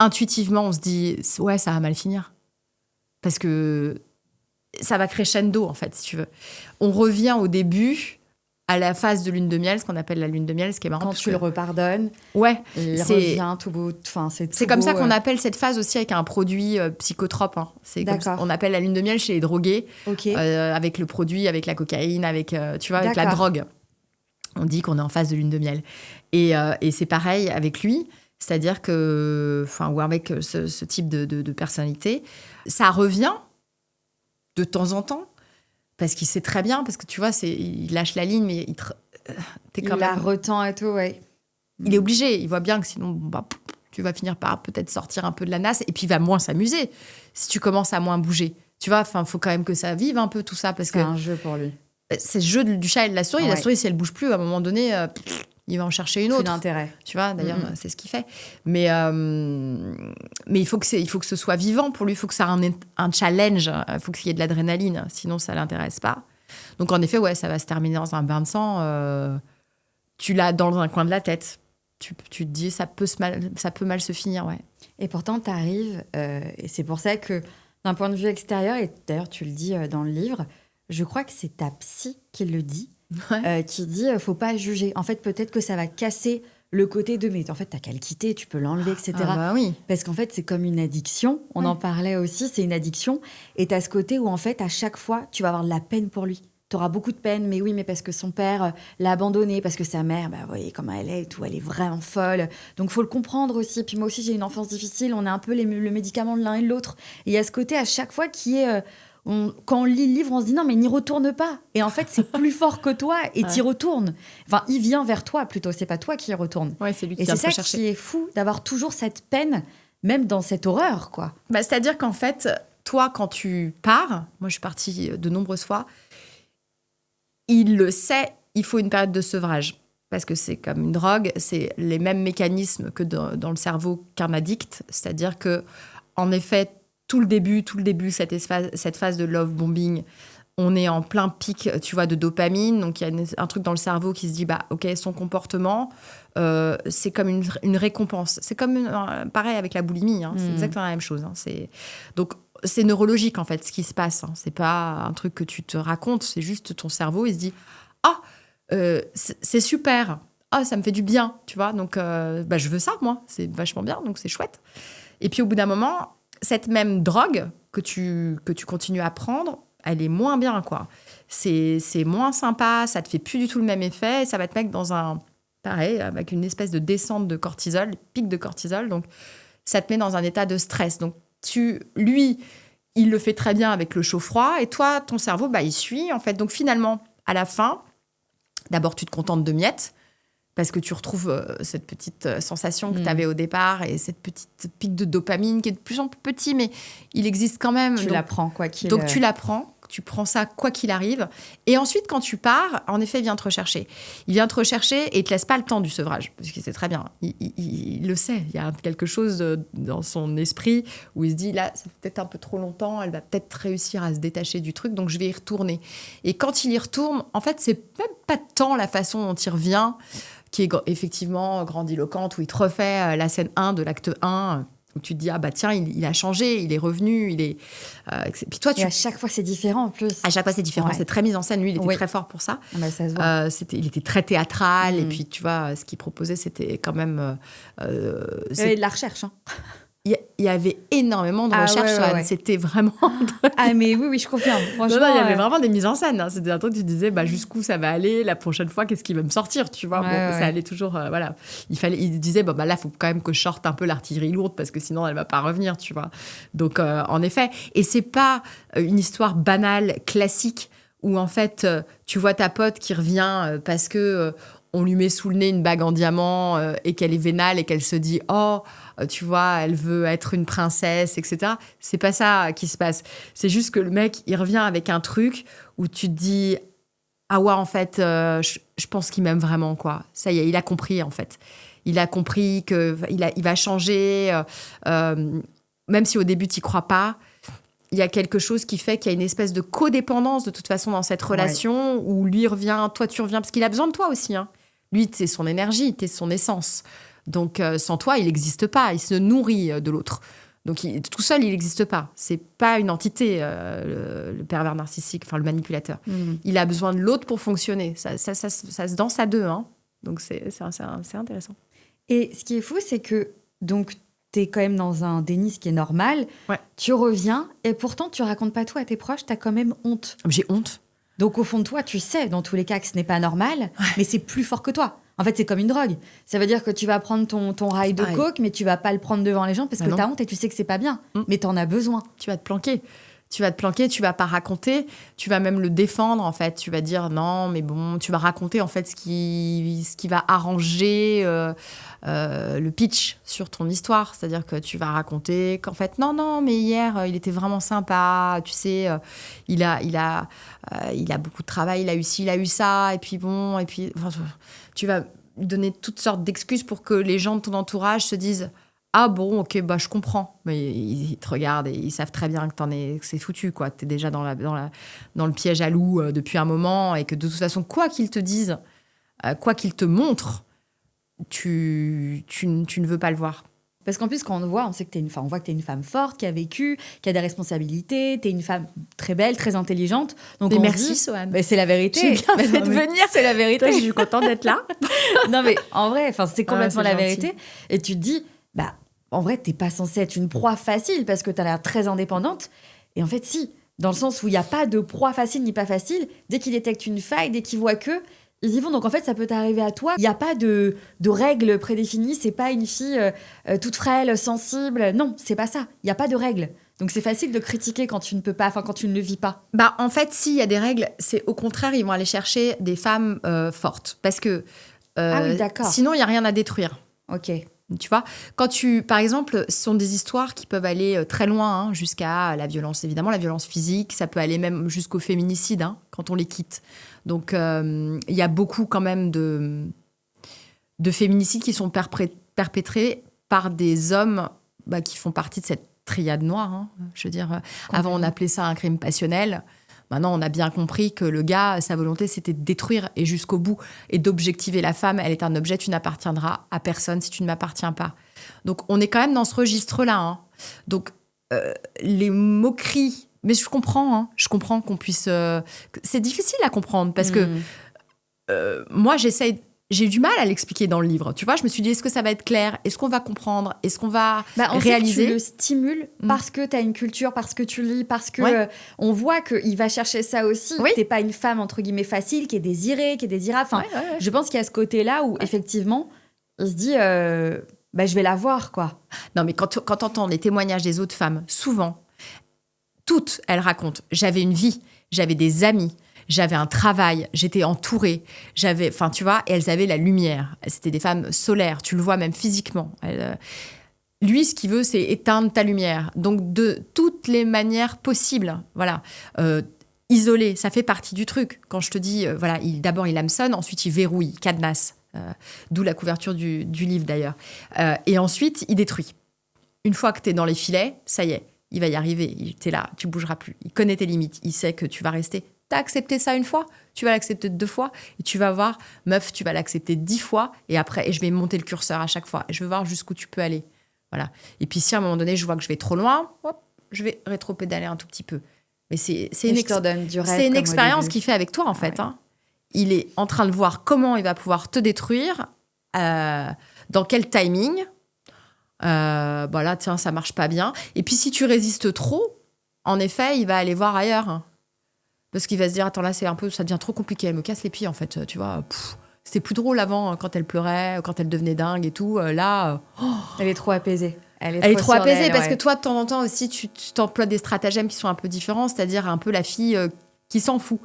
intuitivement, on se dit « ouais, ça va mal finir ». Parce que ça va crescendo, en fait, si tu veux. On revient au début, à la phase de lune de miel, ce qu'on appelle la lune de miel, ce qui est marrant. Quand tu le repardonnes, ouais, il revient tout beau. C'est comme ça qu'on appelle cette phase aussi avec un produit psychotrope. C'est comme ça, on appelle la lune de miel chez les drogués, avec le produit, avec la cocaïne, avec, tu vois, avec la drogue. On dit qu'on est en phase de lune de miel. Et c'est pareil avec lui. C'est-à-dire que, ou avec ce type de personnalité, ça revient de temps en temps, parce qu'il sait très bien, parce que tu vois, il lâche la ligne, mais il la retend et tout, ouais. Il est obligé, il voit bien que sinon, tu vas finir par peut-être sortir un peu de la nasse, et puis il va moins s'amuser si tu commences à moins bouger. Tu vois, faut quand même que ça vive un peu tout ça, parce que c'est un jeu pour lui. C'est le jeu du chat et de la souris. La souris, si elle bouge plus, à un moment donné, il va en chercher une autre. Plus d'intérêt. Tu vois, d'ailleurs, c'est ce qu'il fait. Mais il faut que ce soit vivant pour lui. Il faut que ça ait un challenge. Il faut qu'il y ait de l'adrénaline. Sinon, ça ne l'intéresse pas. Donc, en effet, ça va se terminer dans un bain de sang. Tu l'as dans un coin de la tête. Tu te dis, ça peut mal se finir, ouais. Et pourtant, tu arrives. Et c'est pour ça que, d'un point de vue extérieur, et d'ailleurs, tu le dis dans le livre, je crois que c'est ta psy qui le dit. qui dit faut pas juger. En fait, peut-être que ça va casser le côté de mais en fait, t'as qu'à le quitter, tu peux l'enlever, etc. Oui. Parce qu'en fait, c'est comme une addiction. On en parlait aussi, c'est une addiction. Et t'as ce côté où en fait, à chaque fois, tu vas avoir de la peine pour lui. T'auras beaucoup de peine, mais oui, mais parce que son père l'a abandonné, parce que sa mère, vous voyez comment elle est et tout, elle est vraiment folle. Donc, faut le comprendre aussi. Puis moi aussi, j'ai une enfance difficile. On a un peu le médicament de l'un et de l'autre. Et il y a ce côté à chaque fois qui est... quand on lit le livre, on se dit non, mais n'y retourne pas. Et en fait, c'est plus fort que toi et t'y retournes. Enfin, il vient vers toi plutôt, c'est pas toi qui y retourne. Ouais, c'est lui qui et vient c'est te ça chercher. qui est fou, d'avoir toujours cette peine, même dans cette horreur, quoi. C'est-à-dire qu'en fait, toi, quand tu pars, moi je suis partie de nombreuses fois, il le sait, il faut une période de sevrage. Parce que c'est comme une drogue, c'est les mêmes mécanismes que dans le cerveau qu'un addict. C'est-à-dire que, en effet, tout le début, cette phase de love bombing, on est en plein pic, tu vois, de dopamine. Donc, il y a un truc dans le cerveau qui se dit, OK, son comportement, c'est comme une récompense. C'est comme, pareil avec la boulimie, c'est exactement la même chose. Donc, c'est neurologique, en fait, ce qui se passe. C'est pas un truc que tu te racontes, c'est juste ton cerveau, il se dit, c'est super. Ça me fait du bien, tu vois. Donc, je veux ça, moi. C'est vachement bien, donc c'est chouette. Et puis, au bout d'un moment, cette même drogue que tu continues à prendre, elle est moins bien, quoi. C'est moins sympa, ça te fait plus du tout le même effet, et ça va te mettre dans pareil, avec une espèce de descente de cortisol, pic de cortisol, donc ça te met dans un état de stress. Donc, lui, il le fait très bien avec le chaud-froid, et toi, ton cerveau, il suit, en fait. Donc, finalement, à la fin, d'abord, tu te contentes de miettes, parce que tu retrouves cette petite sensation que tu avais au départ et cette petite pic de dopamine qui est de plus en plus petit, mais il existe quand même. Tu la prends, quoi qu'il... Donc, tu la prends. Tu prends ça quoi qu'il arrive. Et ensuite, quand tu pars, en effet, il vient te rechercher. Il vient te rechercher et il ne te laisse pas le temps du sevrage. Parce qu'il sait très bien. Il le sait. Il y a quelque chose dans son esprit où il se dit, là, ça fait peut-être un peu trop longtemps. Elle va peut-être réussir à se détacher du truc. Donc, je vais y retourner. Et quand il y retourne, en fait, c'est même pas tant la façon dont il revient qui est effectivement grandiloquente, où il te refait la scène 1 de l'acte 1, où tu te dis, tiens, il a changé, il est revenu, il est... Puis toi, Et à chaque fois, c'est différent, en plus. À chaque fois, c'est différent. C'est très mis en scène. Lui, il était très fort pour ça. Ça se voit. Il était très théâtral. Et puis, tu vois, ce qu'il proposait, c'était quand même... il y avait de la recherche, Il y avait énormément de recherches. Ouais. C'était vraiment... mais oui, je confirme. Franchement, il y avait vraiment des mises en scène. C'était un truc où tu disais, jusqu'où ça va aller la prochaine fois, qu'est-ce qui va me sortir, tu vois. Ça allait toujours... voilà. Il disait, là, il faut quand même que je sorte un peu l'artillerie lourde parce que sinon, elle va pas revenir, tu vois. Donc, en effet. Et c'est pas une histoire banale, classique, où, en fait, tu vois ta pote qui revient parce que... on lui met sous le nez une bague en diamant et qu'elle est vénale et qu'elle se dit « Oh, tu vois, elle veut être une princesse, etc. » C'est pas ça qui se passe. C'est juste que le mec, il revient avec un truc où tu te dis « Ah ouais, en fait, je pense qu'il m'aime vraiment, quoi. » Ça y est, il a compris, en fait. Il a compris qu'il va changer. Même si au début, tu n'y crois pas, il y a quelque chose qui fait qu'il y a une espèce de codépendance, de toute façon, dans cette relation où lui revient, toi, tu reviens, parce qu'il a besoin de toi aussi, Lui, c'est son énergie, t'es son essence. Donc, sans toi, il n'existe pas. Il se nourrit de l'autre. Donc, tout seul, il n'existe pas. C'est pas une entité, le pervers narcissique, enfin, le manipulateur. Il a besoin de l'autre pour fonctionner. Ça se danse à deux. Donc, c'est intéressant. Et ce qui est fou, c'est que donc, tu es quand même dans un déni, ce qui est normal. Ouais. Tu reviens et pourtant, tu racontes pas tout à tes proches. Tu as quand même honte. J'ai honte. Donc, au fond de toi, tu sais, dans tous les cas, que ce n'est pas normal, mais c'est plus fort que toi. En fait, c'est comme une drogue. Ça veut dire que tu vas prendre ton rail de coke, mais tu vas pas le prendre devant les gens parce que tu as honte et tu sais que c'est pas bien. Mais tu en as besoin. Tu vas te planquer. Tu vas pas raconter. Tu vas même le défendre, en fait. Tu vas dire non, mais bon, tu vas raconter, en fait, ce qui va arranger le pitch sur ton histoire. C'est-à-dire que tu vas raconter qu'en fait, non, mais hier, il était vraiment sympa. Tu sais, il a beaucoup de travail, il a eu ci, il a eu ça. Et puis bon, tu vas donner toutes sortes d'excuses pour que les gens de ton entourage se disent « Ah bon, ok, je comprends. » Mais ils te regardent et ils savent très bien que c'est foutu, quoi. T'es déjà dans le piège à loup depuis un moment et que de toute façon, quoi qu'ils te disent, quoi qu'ils te montrent, tu ne veux pas le voir. Parce qu'en plus, quand on te voit, on sait que on voit que t'es une femme forte, qui a vécu, qui a des responsabilités, t'es une femme très belle, très intelligente. Donc merci, Soham. C'est la vérité. J'ai bien fait de venir. C'est la vérité. Toi, je suis contente d'être là. Non, mais en vrai, c'est complètement la gentil. vérité. Et tu te dis, en vrai, t'es pas censée être une proie facile parce que t'as l'air très indépendante. Et en fait, si. Dans le sens où il n'y a pas de proie facile ni pas facile. Dès qu'ils détectent une faille, dès qu'ils voient que, ils y vont. Donc en fait, ça peut t'arriver à toi. Il n'y a pas de règles prédéfinies. C'est pas une fille toute frêle, sensible. Non, c'est pas ça. Il n'y a pas de règles. Donc c'est facile de critiquer quand tu ne peux pas, quand tu ne le vis pas. En fait, s'il y a des règles, c'est au contraire, ils vont aller chercher des femmes fortes. Parce que oui, d'accord. Sinon, il n'y a rien à détruire. Ok. Tu vois, par exemple, ce sont des histoires qui peuvent aller très loin, jusqu'à la violence, évidemment, la violence physique, ça peut aller même jusqu'au féminicide, quand on les quitte. Donc, il y a beaucoup quand même de féminicides qui sont perpétrés par des hommes qui font partie de cette triade noire. Je veux dire, avant, on appelait ça un crime passionnel. Maintenant, on a bien compris que le gars, sa volonté, c'était de détruire et jusqu'au bout et d'objectiver la femme. Elle est un objet, tu n'appartiendras à personne si tu ne m'appartiens pas. Donc, on est quand même dans ce registre-là. Donc, les moqueries... Mais je comprends qu'on puisse... c'est difficile à comprendre parce que moi, j'ai du mal à l'expliquer dans le livre. Tu vois, je me suis dit, est-ce que ça va être clair ? Est-ce qu'on va comprendre ? Est-ce qu'on va réaliser ? Tu le stimules parce que tu as une culture, parce que tu lis, parce que on voit qu'il va chercher ça aussi. Oui. Tu n'es pas une femme, entre guillemets, facile, qui est désirée, qui est désirable. Je pense qu'il y a ce côté-là où, effectivement, il se dit, je vais la voir, quoi. Non, mais quand tu entends les témoignages des autres femmes, souvent, toutes, elles racontent, j'avais une vie, j'avais des amis, j'avais un travail, j'étais entourée, tu vois, et elles avaient la lumière. C'était des femmes solaires, tu le vois même physiquement. Lui, ce qu'il veut, c'est éteindre ta lumière. Donc, de toutes les manières possibles, voilà. Isoler, ça fait partie du truc. Quand je te dis, d'abord, il hameçonne, ensuite, il verrouille, il cadenasse. D'où la couverture du livre, d'ailleurs. Et ensuite, il détruit. Une fois que tu es dans les filets, ça y est, il va y arriver. Tu es là, tu bougeras plus. Il connaît tes limites. Il sait que tu vas rester... T'as accepté ça une fois, tu vas l'accepter 2 fois, et tu vas voir, meuf, tu vas l'accepter 10 fois, et après, je vais monter le curseur à chaque fois, et je veux voir jusqu'où tu peux aller. Voilà. Et puis si à un moment donné, je vois que je vais trop loin, hop, je vais rétro-pédaler un tout petit peu. Mais c'est une expérience qu'il fait avec toi, en fait. Il est en train de voir comment il va pouvoir te détruire, dans quel timing. Tiens, ça marche pas bien. Et puis si tu résistes trop, en effet, il va aller voir ailleurs. Parce qu'il va se dire, attends, là, ça devient trop compliqué. Elle me casse les pieds, en fait. Tu vois, c'était plus drôle avant, quand elle pleurait, quand elle devenait dingue et tout. Là... Elle est trop apaisée. Elle est trop apaisée parce que toi, de temps en temps aussi, tu t'emploies des stratagèmes qui sont un peu différents, c'est-à-dire un peu la fille qui s'en fout.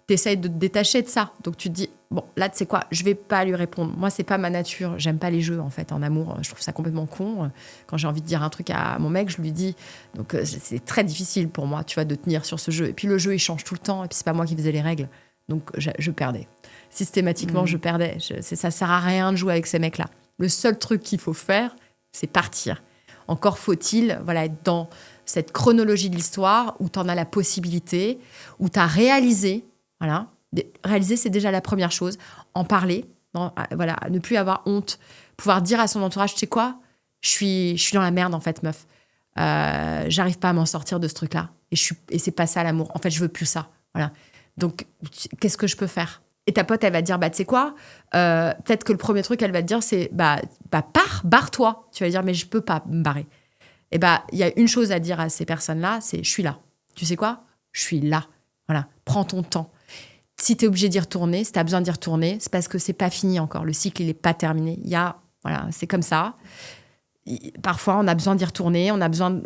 Tu essayes de te détacher de ça. Donc, tu te dis, bon, là, tu sais quoi, je vais pas lui répondre. Moi, c'est pas ma nature. J'aime pas les jeux, en fait, en amour. Je trouve ça complètement con. Quand j'ai envie de dire un truc à mon mec, je lui dis. Donc, c'est très difficile pour moi, tu vois, de tenir sur ce jeu. Et puis, le jeu, il change tout le temps. Et puis, c'est pas moi qui faisais les règles. Donc, je perdais. Systématiquement, je perdais. Ça sert à rien de jouer avec ces mecs-là. Le seul truc qu'il faut faire, c'est partir. Encore faut-il, être dans cette chronologie de l'histoire où tu en as la possibilité, où tu as réalisé. Voilà. Réaliser, c'est déjà la première chose. En parler, ne plus avoir honte. Pouvoir dire à son entourage, tu sais quoi, je suis dans la merde, en fait, meuf. J'arrive pas à m'en sortir de ce truc-là. Et c'est pas ça, l'amour. En fait, je veux plus ça. Voilà. Donc, qu'est-ce que je peux faire ? Et ta pote, elle va te dire, tu sais quoi, peut-être que le premier truc, elle va te dire, c'est, barre-toi. Tu vas dire, mais je peux pas me barrer. Et il y a une chose à dire à ces personnes-là, c'est, je suis là. Tu sais quoi ? Je suis là. Voilà. Prends ton temps. Si tu es obligé d'y retourner, si tu as besoin d'y retourner, c'est parce que c'est pas fini encore. Le cycle, il n'est pas terminé. C'est comme ça. Parfois, on a besoin d'y retourner. On a besoin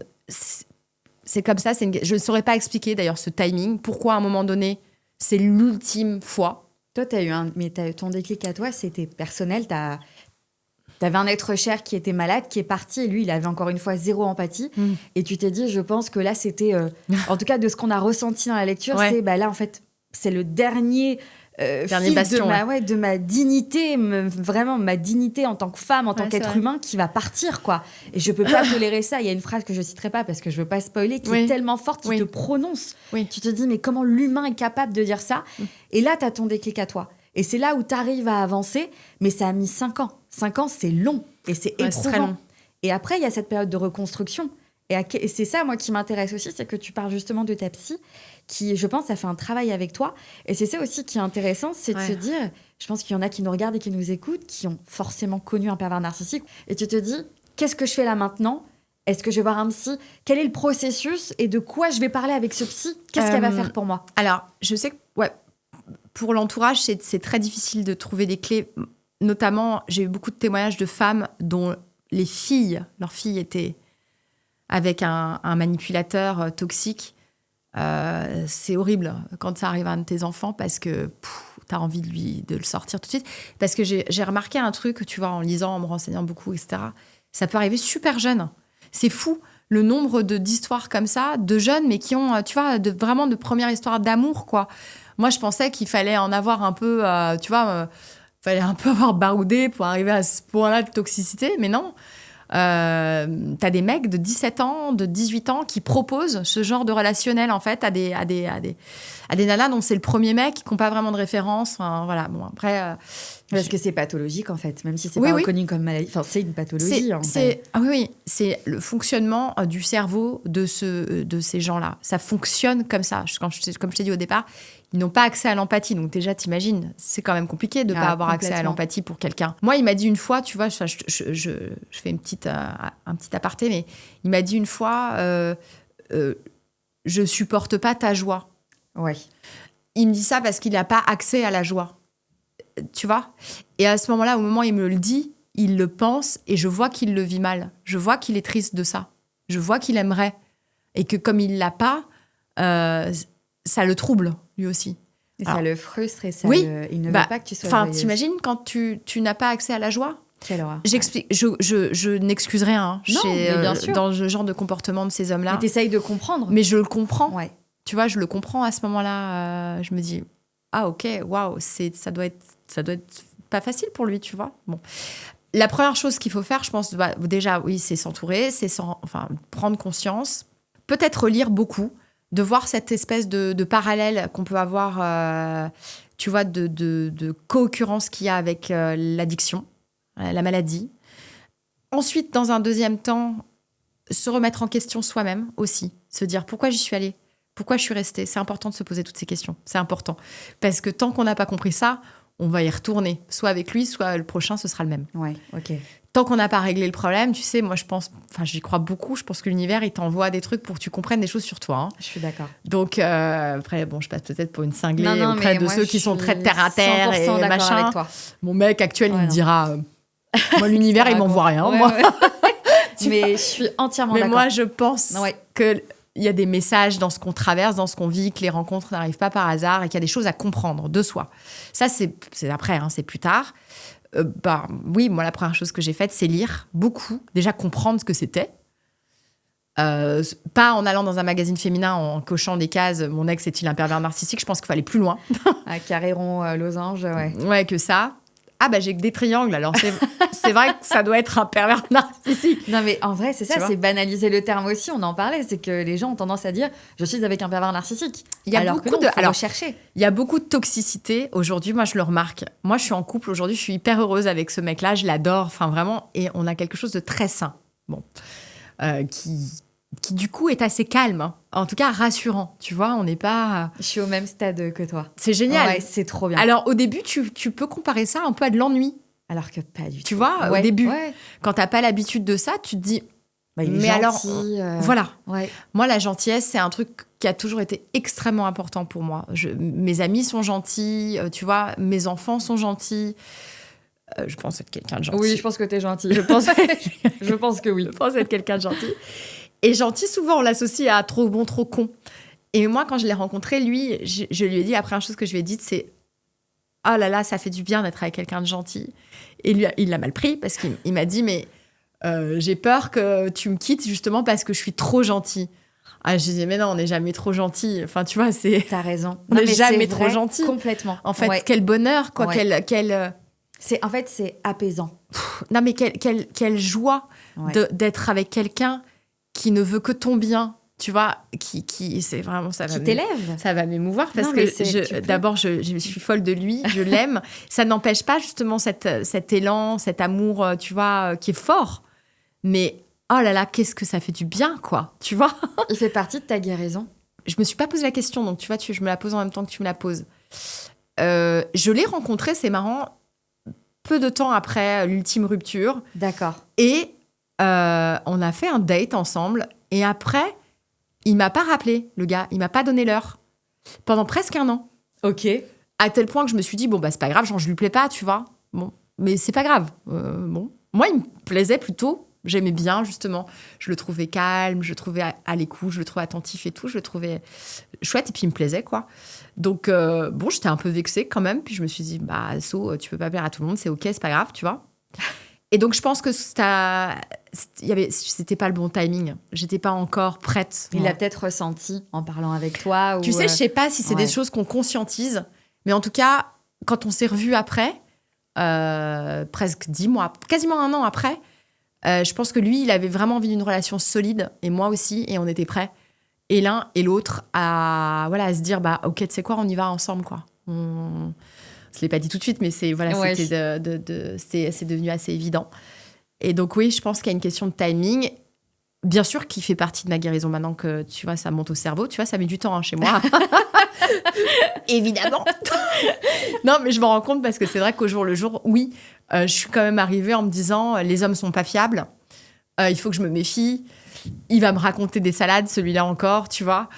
C'est comme ça. Je ne saurais pas expliquer, d'ailleurs, ce timing. Pourquoi, à un moment donné, c'est l'ultime fois. Toi, ton déclic à toi, c'était personnel. T'avais un être cher qui était malade, qui est parti, et lui, il avait encore une fois 0 empathie. Et tu t'es dit, je pense que là, c'était... en tout cas, de ce qu'on a ressenti dans la lecture, c'est là, en fait... C'est le dernier bastion, de ma dignité, vraiment ma dignité en tant que femme, en tant qu'être humain, qui va partir, quoi. Et je peux pas tolérer ça. Il y a une phrase que je citerai pas parce que je veux pas spoiler, qui est tellement forte, qui te prononce. Tu te dis, mais comment l'humain est capable de dire ça ? Et là, t'as ton déclic à toi. Et c'est là où t'arrives à avancer, mais ça a mis 5 ans. 5 ans, c'est long et c'est éprouvant. C'est très long. Et après, il y a cette période de reconstruction. Et c'est ça, moi, qui m'intéresse aussi, c'est que tu parles justement de ta psy, qui, je pense, a fait un travail avec toi. Et c'est ça aussi qui est intéressant, c'est de se dire, je pense qu'il y en a qui nous regardent et qui nous écoutent, qui ont forcément connu un pervers narcissique. Et tu te dis, qu'est-ce que je fais là maintenant ? Est-ce que je vais voir un psy ? Quel est le processus ? Et de quoi je vais parler avec ce psy ? Qu'est-ce qu'elle va faire pour moi ? Alors, je sais que pour l'entourage, c'est très difficile de trouver des clés. Notamment, j'ai eu beaucoup de témoignages de femmes dont leurs filles étaient avec un manipulateur toxique. C'est horrible quand ça arrive à un de tes enfants parce que tu as envie de le sortir tout de suite. Parce que j'ai remarqué un truc, tu vois, en lisant, en me renseignant beaucoup, etc. Ça peut arriver super jeune. C'est fou le nombre d'histoires comme ça, de jeunes, mais qui ont, tu vois, vraiment de premières histoires d'amour, quoi. Moi, je pensais qu'il fallait en avoir un peu, tu vois, fallait un peu avoir baroudé pour arriver à ce point-là de toxicité, mais non. T'as des mecs de 17 ans, de 18 ans qui proposent ce genre de relationnel, en fait, à des nanas dont c'est le premier mec, qui n'ont pas vraiment de référence. Enfin, voilà, bon, après... Parce que c'est pathologique, en fait, même si c'est pas reconnu comme maladie. Enfin, c'est une pathologie, en fait. Oui, c'est le fonctionnement du cerveau de ces gens-là. Ça fonctionne comme ça. Comme je t'ai dit au départ, ils n'ont pas accès à l'empathie. Donc déjà, t'imagines, c'est quand même compliqué de ne pas avoir accès à l'empathie pour quelqu'un. Moi, il m'a dit une fois, tu vois, je fais un petit aparté, mais il m'a dit une fois, je supporte pas ta joie. Ouais. Il me dit ça parce qu'il n'a pas accès à la joie. Tu vois ? Et à ce moment-là, au moment où il me le dit, il le pense et je vois qu'il le vit mal. Je vois qu'il est triste de ça. Je vois qu'il aimerait. Et que comme il l'a pas, ça le trouble, lui aussi. Et ça le frustre et il ne veut pas que tu sois joyeuse. Enfin, t'imagines quand tu n'as pas accès à la joie ? Quelle horreur. J'explique. Je n'excuse rien bien sûr. dans ce genre de comportement de ces hommes-là. Mais t'essayes de comprendre. Mais je le comprends. Ouais. Tu vois, je le comprends à ce moment-là. Je me dis, ah ok, waouh, ça doit être pas facile pour lui, tu vois. Bon. La première chose qu'il faut faire, je pense, déjà, oui, c'est s'entourer, prendre conscience, peut-être lire beaucoup, de voir cette espèce de parallèle qu'on peut avoir, tu vois, de co-occurrence qu'il y a avec l'addiction, la maladie. Ensuite, dans un deuxième temps, se remettre en question soi-même aussi, se dire pourquoi j'y suis allée, pourquoi je suis restée. C'est important de se poser toutes ces questions, c'est important. Parce que tant qu'on n'a pas compris ça, on va y retourner, soit avec lui, soit le prochain, ce sera le même. Ouais, ok. Tant qu'on n'a pas réglé le problème, tu sais, moi, j'y crois beaucoup. Je pense que l'univers, il t'envoie des trucs pour que tu comprennes des choses sur toi. Hein. Je suis d'accord. Donc, après, bon, je passe peut-être pour une cinglée auprès de ceux qui sont très terre-à-terre et machin. Avec toi. Mon mec actuel, il me dira, moi, l'univers, il m'envoie rien. Ouais, moi. Ouais. Mais je suis entièrement d'accord. Mais moi, je pense que... Il y a des messages dans ce qu'on traverse, dans ce qu'on vit, que les rencontres n'arrivent pas par hasard et qu'il y a des choses à comprendre de soi. Ça, c'est après, hein, c'est plus tard. Oui, moi, la première chose que j'ai faite, c'est lire beaucoup. Déjà, comprendre ce que c'était. Pas en allant dans un magazine féminin, en cochant des cases, mon ex est-il un pervers narcissique ? Je pense qu'il faut aller plus loin. À carré rond, losange, ouais. Ouais, que ça. Ah, j'ai que des triangles, alors c'est vrai que ça doit être un pervers narcissique. Non, mais en vrai, c'est ça, c'est banaliser le terme aussi. On en parlait, c'est que les gens ont tendance à dire « je suis avec un pervers narcissique ». Il y a beaucoup de toxicité aujourd'hui, moi je le remarque. Moi je suis en couple aujourd'hui, je suis hyper heureuse avec ce mec-là, je l'adore, enfin vraiment, et on a quelque chose de très sain. Bon, qui du coup est assez calme, hein. En tout cas rassurant, tu vois, on n'est pas... Je suis au même stade que toi. C'est génial. Ouais, c'est trop bien. Alors au début, tu peux comparer ça un peu à de l'ennui. Alors que pas du tout. Tu vois, au début, quand t'as pas l'habitude de ça, tu te dis... il est gentil, voilà. Ouais. Moi, la gentillesse, c'est un truc qui a toujours été extrêmement important pour moi. Mes amis sont gentils, tu vois, mes enfants sont gentils. Je pense être quelqu'un de gentil. Oui, je pense que t'es gentil. Je pense que oui. Je pense être quelqu'un de gentil. Et gentil, souvent, on l'associe à trop bon, trop con. Et moi, quand je l'ai rencontré, lui, je lui ai dit, la première chose que je lui ai dite, c'est « Oh là là, ça fait du bien d'être avec quelqu'un de gentil. » Et lui, il l'a mal pris parce qu'il m'a dit « Mais j'ai peur que tu me quittes justement parce que je suis trop gentil. » Ah, j'ai dit « Mais non, on n'est jamais trop gentil. » Enfin, tu vois, c'est... T'as raison. On n'est jamais trop gentil. Complètement. En fait, quel bonheur, quoi. Ouais. En fait, c'est apaisant. Non, mais quelle joie d'être avec quelqu'un qui ne veut que ton bien, tu vois, qui c'est vraiment ça qui t'élève. Ça va m'émouvoir parce que d'abord je suis folle de lui, je l'aime. Ça n'empêche pas justement cet élan, cet amour, tu vois, qui est fort. Mais oh là là, qu'est-ce que ça fait du bien, quoi. Tu vois ? Il fait partie de ta guérison ? Je me suis pas posé la question, donc tu vois, je me la pose en même temps que tu me la poses. Je l'ai rencontré, c'est marrant, peu de temps après l'ultime rupture. D'accord. Et on a fait un date ensemble. Et après, il m'a pas rappelé, le gars. Il m'a pas donné l'heure. Pendant presque 1 an. Ok. À tel point que je me suis dit, bon, bah, c'est pas grave, genre, je lui plais pas, tu vois. Bon, mais c'est pas grave. Bon. Moi, il me plaisait plutôt. J'aimais bien, justement. Je le trouvais calme, je le trouvais à l'écoute, je le trouvais attentif et tout. Je le trouvais chouette et puis il me plaisait, quoi. Donc, bon, j'étais un peu vexée quand même. Puis je me suis dit, bah, So, tu peux pas plaire à tout le monde, c'est OK, c'est pas grave, tu vois. Et donc, je pense que c'était pas le bon timing. J'étais pas encore prête. Il l'a peut-être ressenti en parlant avec toi. Tu sais, je sais pas si c'est des choses qu'on conscientise. Mais en tout cas, quand on s'est revus après, presque 10 mois, quasiment 1 an après, je pense que lui, il avait vraiment envie d'une relation solide, et moi aussi, et on était prêts, et l'un et l'autre, à se dire, bah, ok, tu sais quoi, on y va ensemble, quoi. Je ne l'ai pas dit tout de suite, mais c'est devenu assez évident. Et donc oui, je pense qu'il y a une question de timing, bien sûr, qui fait partie de ma guérison maintenant que, tu vois, ça monte au cerveau. Tu vois, ça met du temps chez moi. Évidemment. Non, mais je m'en rends compte parce que c'est vrai qu'au jour le jour, oui, je suis quand même arrivée en me disant, les hommes sont pas fiables, il faut que je me méfie, il va me raconter des salades, celui-là encore, tu vois.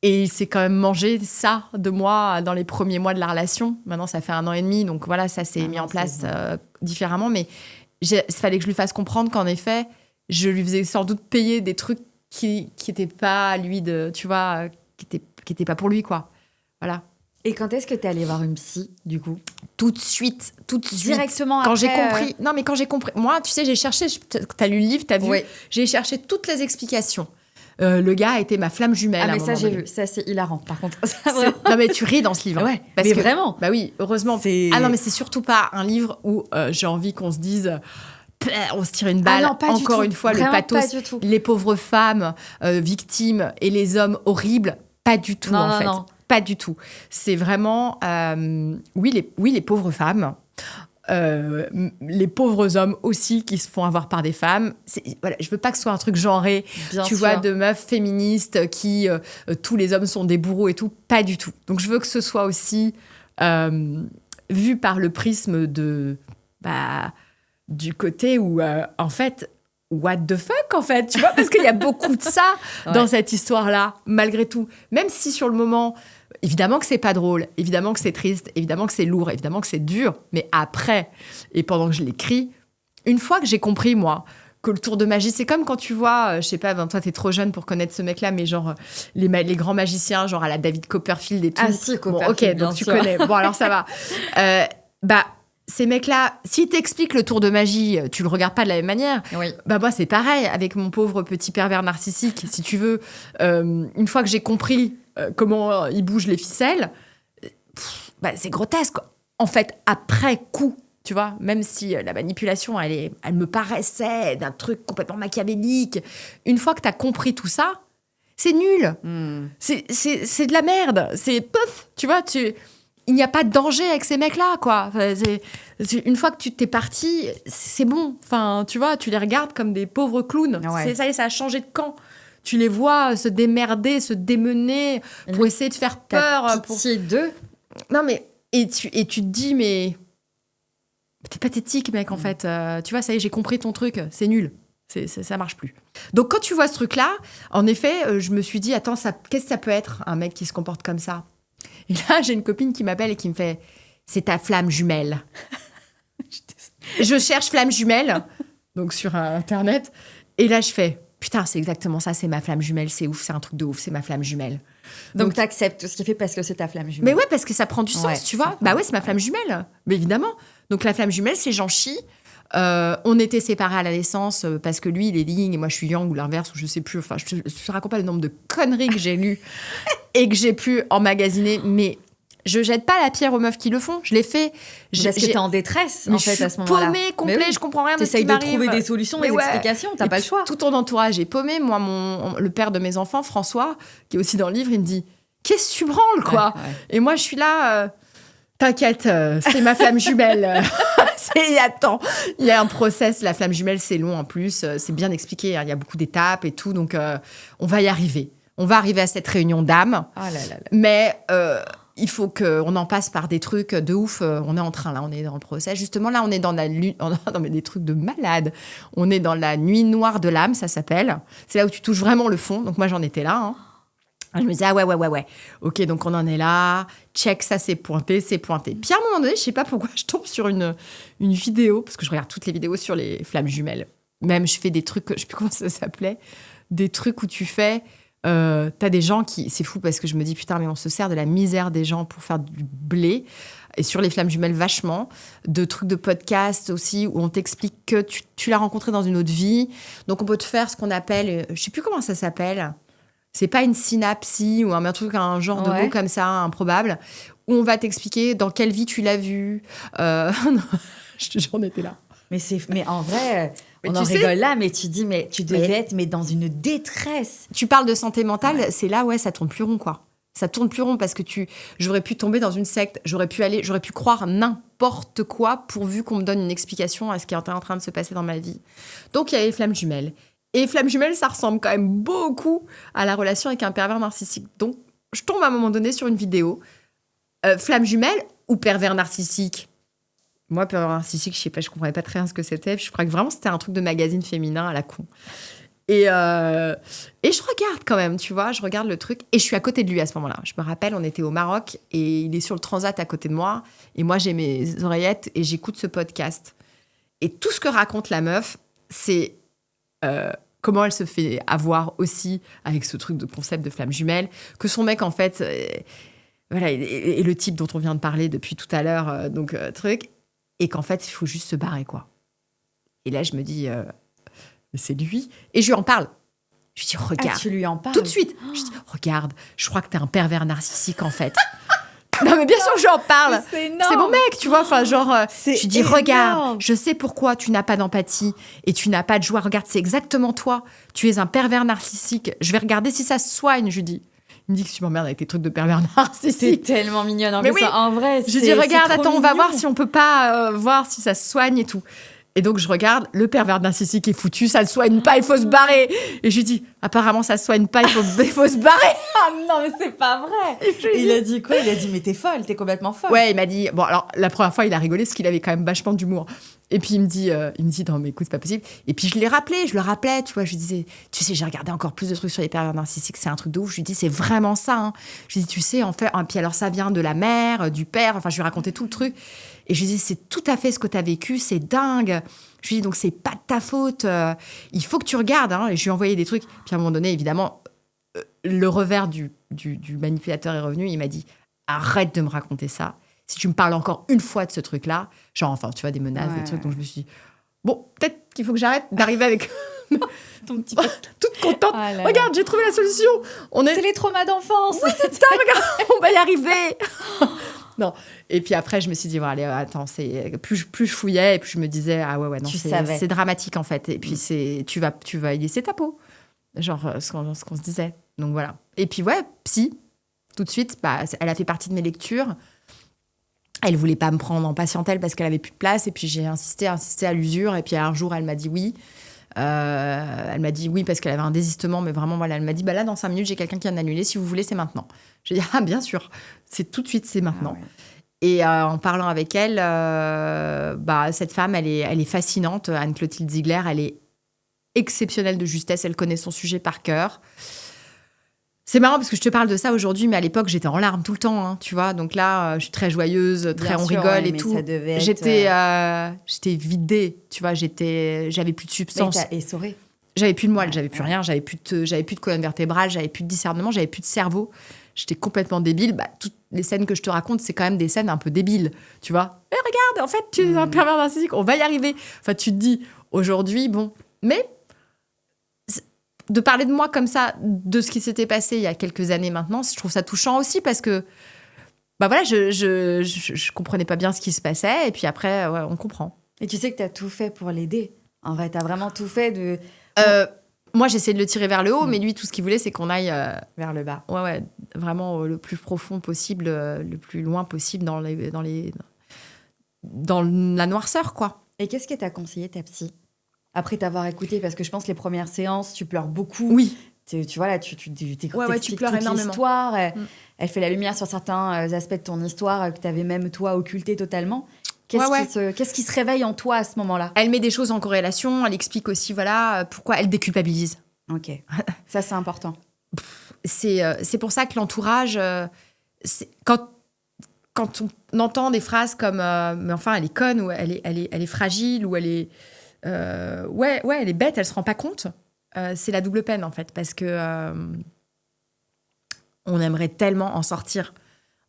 Et il s'est quand même mangé ça de moi dans les premiers mois de la relation. Maintenant, ça fait 1 an et demi, donc voilà, ça s'est mis en place différemment. Mais il fallait que je lui fasse comprendre qu'en effet, je lui faisais sans doute payer des trucs qui n'étaient pas lui tu vois, qui étaient pas pour lui, quoi. Voilà. Et quand est-ce que tu es allée voir une psy, du coup ? Tout de suite. Directement quand après, j'ai compris. Non, mais quand j'ai compris. Moi, tu sais, j'ai cherché. T'as lu le livre, t'as vu. Oui. J'ai cherché toutes les explications. Le gars a été ma flamme jumelle. Ah, mais ça, j'ai vu. Ça, c'est hilarant, par contre. Non, mais tu ris dans ce livre. Ouais, mais vraiment. Bah oui, heureusement. Ah non, mais c'est surtout pas un livre où j'ai envie qu'on se dise... on se tire une balle. Ah non, encore une fois, vraiment le pathos, les pauvres femmes victimes et les hommes horribles, pas du tout, en fait. Non. Pas du tout. C'est vraiment, oui, les pauvres femmes, les pauvres hommes aussi qui se font avoir par des femmes. Voilà, je veux pas que ce soit un truc genré, vois, de meufs féministes qui, tous les hommes sont des bourreaux et tout. Pas du tout. Donc, je veux que ce soit aussi vu par le prisme du côté où, en fait, what the fuck, en fait, tu vois, parce qu'il y a beaucoup de ça dans cette histoire-là, malgré tout. Même si sur le moment, évidemment que c'est pas drôle, évidemment que c'est triste, évidemment que c'est lourd, évidemment que c'est dur, mais après, et pendant que je l'écris, une fois que j'ai compris, moi, que le tour de magie, c'est comme quand tu vois, je sais pas, toi, t'es trop jeune pour connaître ce mec-là, mais genre, les grands magiciens, genre à la David Copperfield et tout. Ah si, Copperfield, ok, donc tu connais. Bon, alors ça va. Ces mecs-là, s'ils t'expliquent le tour de magie, tu le regardes pas de la même manière. Oui. Bah moi, c'est pareil avec mon pauvre petit pervers narcissique, si tu veux. Une fois que j'ai compris comment il bouge les ficelles, c'est grotesque. En fait, après coup, tu vois, même si la manipulation, elle me paraissait d'un truc complètement machiavélique, une fois que tu as compris tout ça, c'est nul. C'est de la merde. C'est pouf, tu vois, il n'y a pas de danger avec ces mecs-là, quoi. Une fois que tu t'es parti, c'est bon. Enfin, tu vois, tu les regardes comme des pauvres clowns. Ouais. Ça a changé de camp. Tu les vois se démerder, se démener pour essayer de faire peur. T'as pitié d'eux. Non, mais... Et tu te dis, mais... T'es pathétique, mec, en fait. Tu vois, ça y est, j'ai compris ton truc. C'est nul. Ça marche plus. Donc, quand tu vois ce truc-là, en effet, je me suis dit, attends, qu'est-ce que ça peut être, un mec qui se comporte comme ça ? Et là, j'ai une copine qui m'appelle et qui me fait « C'est ta flamme jumelle ». Je cherche flamme jumelle, donc sur Internet. Et là, je fais « Putain, c'est exactement ça, c'est ma flamme jumelle, c'est ouf, c'est un truc de ouf, c'est ma flamme jumelle ». Donc t'acceptes tout ce qu'il fait parce que c'est ta flamme jumelle. Mais ouais, parce que ça prend du sens, tu vois. Bah ouais, c'est ma flamme jumelle, mais évidemment. Donc la flamme jumelle, c'est Jean-Chi. On était séparés à la naissance parce que lui, il est yin et moi, je suis yang ou l'inverse, ou je sais plus. Enfin, je te raconte pas le nombre de conneries que j'ai lues et que j'ai pu emmagasiner, mais je jette pas la pierre aux meufs qui le font. Je l'ai fait. Parce que t'es en détresse, en fait, à ce moment-là. Paumée, complet, je comprends rien de ce qui m'arrive. T'essayes de trouver des solutions, des explications, t'as pas le choix. Tout ton entourage est paumé. Moi, le père de mes enfants, François, qui est aussi dans le livre, il me dit « Qu'est-ce que tu branles, quoi ?» Et moi, je suis là... T'inquiète, c'est ma flamme jumelle. Attends, il y a un process. La flamme jumelle, c'est long en plus. C'est bien expliqué. Hein, il y a beaucoup d'étapes et tout. Donc, on va y arriver. On va arriver à cette réunion d'âme. Oh là là là. Mais il faut qu'on en passe par des trucs de ouf. On est en train, là. On est dans le process. Justement, là, on est dans non, mais des trucs de malade. On est dans la nuit noire de l'âme, ça s'appelle. C'est là où tu touches vraiment le fond. Donc, moi, j'en étais là. Hein. Je me disais, ouais. Ok, donc on en est là. Check, ça, c'est pointé. Puis à un moment donné, je sais pas pourquoi, je tombe sur une vidéo, parce que je regarde toutes les vidéos sur les flammes jumelles. Même, je fais des trucs, je sais plus comment ça s'appelait, des trucs où tu fais... t'as des gens qui... C'est fou, parce que je me dis, putain, mais on se sert de la misère des gens pour faire du blé. Et sur les flammes jumelles, vachement. De trucs de podcast aussi, où on t'explique que tu l'as rencontré dans une autre vie. Donc, on peut te faire ce qu'on appelle... Je sais plus comment ça s'appelle... C'est pas une synapsie ou un truc, un genre de mot comme ça, improbable, où on va t'expliquer dans quelle vie tu l'as vu. J'en étais là. Mais en vrai, on en rigole là, mais tu dis, mais tu devais être dans une détresse. Tu parles de santé mentale, c'est là, ça tourne plus rond, quoi. Ça tourne plus rond parce que j'aurais pu tomber dans une secte, j'aurais pu croire n'importe quoi pourvu qu'on me donne une explication à ce qui est en train de se passer dans ma vie. Donc, il y a les flammes jumelles. Et flamme jumelle, ça ressemble quand même beaucoup à la relation avec un pervers narcissique. Donc, je tombe à un moment donné sur une vidéo. Flamme jumelle ou pervers narcissique ? Moi, pervers narcissique, je sais pas, je comprenais pas très bien ce que c'était. Je crois que vraiment, c'était un truc de magazine féminin à la con. Et je regarde quand même, tu vois, je regarde le truc. Et je suis à côté de lui à ce moment-là. Je me rappelle, on était au Maroc et il est sur le transat à côté de moi. Et moi, j'ai mes oreillettes et j'écoute ce podcast. Et tout ce que raconte la meuf, c'est... comment elle se fait avoir aussi avec ce truc de concept de flamme jumelle, que son mec, en fait, est le type dont on vient de parler depuis tout à l'heure, truc, et qu'en fait, il faut juste se barrer, quoi. Et là, je me dis, c'est lui. Et je lui en parle. Je lui dis, regarde. Tu lui en parles ? Tout de suite. Je dis, regarde, je crois que t'es un pervers narcissique, en fait. Non, mais bien sûr que j'en parle. C'est mon mec, tu vois. Enfin, genre, je dis, regarde, je sais pourquoi tu n'as pas d'empathie et tu n'as pas de joie. Regarde, c'est exactement toi. Tu es un pervers narcissique. Je vais regarder si ça se soigne, je lui dis. Il me dit que tu m'emmerdes avec tes trucs de pervers narcissique. C'est tellement mignonne. Mais oui, en vrai, je dis, regarde, attends, on va voir si on peut pas voir si ça se soigne et tout. Et donc, je regarde, le pervers narcissique est foutu, ça ne soigne pas, il faut se barrer. Et je lui dis, apparemment, ça ne soigne pas, il faut se barrer. Ah non, mais c'est pas vrai. Il a dit quoi ? Il a dit, mais t'es folle, t'es complètement folle. Ouais, il m'a dit, bon, alors, la première fois, il a rigolé parce qu'il avait quand même vachement d'humour. Et puis, il me dit, non, mais écoute, c'est pas possible. Et puis, je le rappelais, tu vois, je lui disais, tu sais, j'ai regardé encore plus de trucs sur les pervers narcissiques, c'est un truc de ouf. Je lui dis, c'est vraiment ça, hein. Je lui dis, tu sais, en fait, puis alors, ça vient de la mère, du père, enfin, je lui racontais tout le truc. Et je lui dis, c'est tout à fait ce que tu as vécu, c'est dingue. Je lui dis, donc c'est pas de ta faute, il faut que tu regardes. Hein. Et je lui ai envoyé des trucs. Puis à un moment donné, évidemment, le revers du manipulateur est revenu. Il m'a dit, arrête de me raconter ça. Si tu me parles encore une fois de ce truc-là, genre, enfin, tu vois, des menaces, des trucs. Donc je me suis dit, bon, peut-être qu'il faut que j'arrête d'arriver avec ton petit toute contente. Ah là là. Regarde, j'ai trouvé la solution. C'est les traumas d'enfance. Oui, c'est ça, regarde, on va y arriver. Non. Et puis après, je me suis dit, bon, allez, attends, plus je fouillais, et plus je me disais, ah ouais, non, c'est dramatique, en fait. Et puis, tu vas y laisser ta peau. Genre, ce qu'on se disait. Donc, voilà. Et puis, ouais, psy, tout de suite, elle a fait partie de mes lectures. Elle voulait pas me prendre en patientèle parce qu'elle avait plus de place. Et puis, j'ai insisté à l'usure. Et puis, un jour, elle m'a dit oui. Elle m'a dit oui parce qu'elle avait un désistement, mais vraiment, voilà, elle m'a dit, là, dans 5 minutes, j'ai quelqu'un qui vient d'annuler. Si vous voulez, c'est maintenant. J'ai dit, ah, bien sûr, c'est tout de suite, c'est maintenant. Ah ouais. Et en parlant avec elle, cette femme, elle est fascinante. Anne-Clotilde Ziegler, elle est exceptionnelle de justesse. Elle connaît son sujet par cœur. C'est marrant parce que je te parle de ça aujourd'hui, mais à l'époque, j'étais en larmes tout le temps, hein, tu vois. Donc là, je suis très joyeuse, on rigole et tout. J'étais vidée, tu vois. J'avais plus de substance. Mais t'as essoré. J'avais plus de moelle, j'avais plus rien, j'avais plus de colonne vertébrale, j'avais plus de discernement, j'avais plus de cerveau. J'étais complètement débile. Toutes les scènes que je te raconte, c'est quand même des scènes un peu débiles, tu vois. Mais regarde, en fait, tu es un pervers narcissique, on va y arriver. Enfin, tu te dis, aujourd'hui, bon. Mais de parler de moi comme ça, de ce qui s'était passé il y a quelques années maintenant, je trouve ça touchant aussi parce que, voilà, je comprenais pas bien ce qui se passait. Et puis après, ouais, on comprend. Et tu sais que tu as tout fait pour l'aider. En vrai, tu as vraiment tout fait de... Moi, j'essayais de le tirer vers le haut, mais lui, tout ce qu'il voulait, c'est qu'on aille... vers le bas. Ouais, vraiment le plus profond possible, le plus loin possible dans la noirceur, quoi. Et qu'est-ce que t'as conseillé ta psy après t'avoir écouté? Parce que je pense les premières séances, tu pleures beaucoup. Oui. Tu vois, là, tu pleures toute énormément. l'histoire. Elle fait la lumière sur certains aspects de ton histoire que tu avais même, toi, occulté totalement. Qu'est-ce qui se réveille en toi à ce moment-là? Elle met des choses en corrélation. Elle explique aussi, voilà, pourquoi elle déculpabilise. Ok. Ça, c'est important. C'est pour ça que l'entourage... quand on entend des phrases comme mais enfin, elle est conne, ou elle est fragile, ou elle est... elle est bête, elle se rend pas compte. C'est la double peine, en fait, parce que on aimerait tellement en sortir.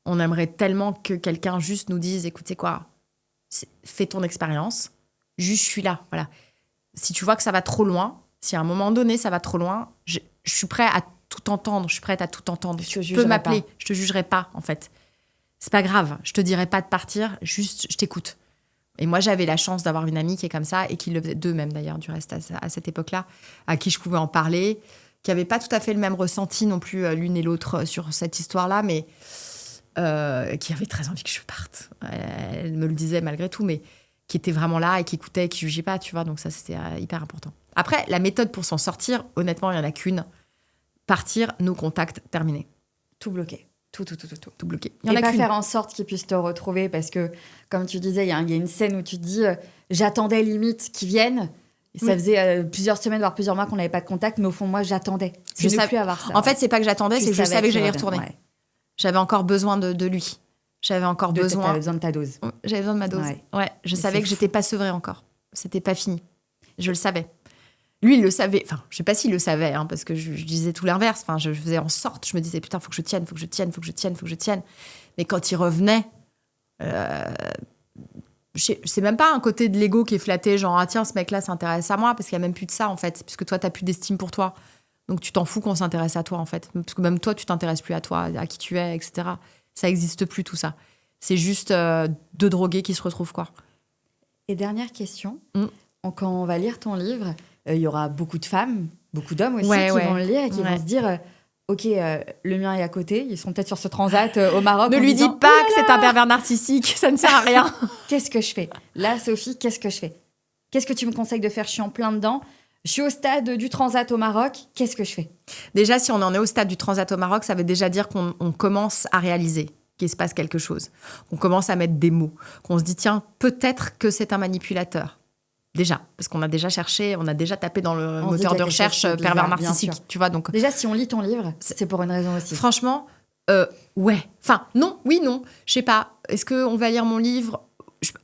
On aimerait tellement que quelqu'un juste nous dise, écoute, c'est quoi, fais ton expérience, juste je suis là, voilà. Si tu vois que ça va trop loin, si à un moment donné ça va trop loin, je suis prêt à tout entendre, je suis prête à tout entendre. Tu peux m'appeler, je te jugerai pas, en fait. C'est pas grave, je te dirai pas de partir, juste je t'écoute. Et moi, j'avais la chance d'avoir une amie qui est comme ça, et qui le faisait, d'eux-mêmes d'ailleurs, du reste, à cette époque-là, à qui je pouvais en parler, qui n'avaient pas tout à fait le même ressenti non plus, l'une et l'autre, sur cette histoire-là, mais qui avait très envie que je parte. Elle me le disait malgré tout, mais qui était vraiment là et qui écoutait et qui ne jugeait pas, tu vois. Donc ça, c'était hyper important. Après, la méthode pour s'en sortir, honnêtement, il n'y en a qu'une. Partir, nos contacts, terminés. Tout bloqué. Tout bloqué. Et pas faire en sorte qu'ils puissent te retrouver, parce que, comme tu disais, il y a une scène où tu te dis j'attendais limite qu'ils viennent. Et ça faisait plusieurs semaines, voire plusieurs mois qu'on n'avait pas de contact, mais au fond, moi, j'attendais. Je ne plus avoir ça. En fait, c'est pas que j'attendais, c'est que je savais que j'allais retourner. Ouais. J'avais encore besoin de lui. J'avais encore besoin... T'avais besoin de ta dose. J'avais besoin de ma dose. Ouais. Je savais que j'étais pas sevrée encore. C'était pas fini. Je le savais. Lui, il le savait. Enfin, je sais pas s'il le savait, hein, parce que je disais tout l'inverse. Enfin, je faisais en sorte. Je me disais, putain, faut que je tienne. Mais quand il revenait, c'est même pas un côté de l'ego qui est flatté, genre, ah tiens, ce mec-là s'intéresse à moi, parce qu'il y a même plus de ça, en fait. Puisque toi, t'as plus d'estime pour toi. Donc, tu t'en fous qu'on s'intéresse à toi, en fait. Parce que même toi, tu t'intéresses plus à toi, à qui tu es, etc. Ça existe plus, tout ça. C'est juste deux drogués qui se retrouvent, quoi. Et dernière question. Quand on va lire ton livre... il y aura beaucoup de femmes, beaucoup d'hommes aussi qui vont le lire et qui vont se dire ok, le mien est à côté, ils sont peut-être sur ce transat au Maroc. Ne lui dis pas que c'est un pervers narcissique, ça ne sert à rien. Qu'est-ce que je fais? Là, Sophie, qu'est-ce que je fais? Qu'est-ce que tu me conseilles de faire? Je suis en plein dedans. Je suis au stade du transat au Maroc. Qu'est-ce que je fais? Déjà, si on en est au stade du transat au Maroc, ça veut déjà dire qu'on commence à réaliser qu'il se passe quelque chose. On commence à mettre des mots. Qu'on se dit, tiens, peut-être que c'est un manipulateur. Déjà, parce qu'on a déjà cherché, on a déjà tapé dans le moteur de recherche pervers narcissique, tu vois. Donc déjà, si on lit ton livre, c'est pour une raison aussi. Franchement, ouais. Enfin, non, oui, non. Je sais pas. Est-ce qu'on va lire mon livre?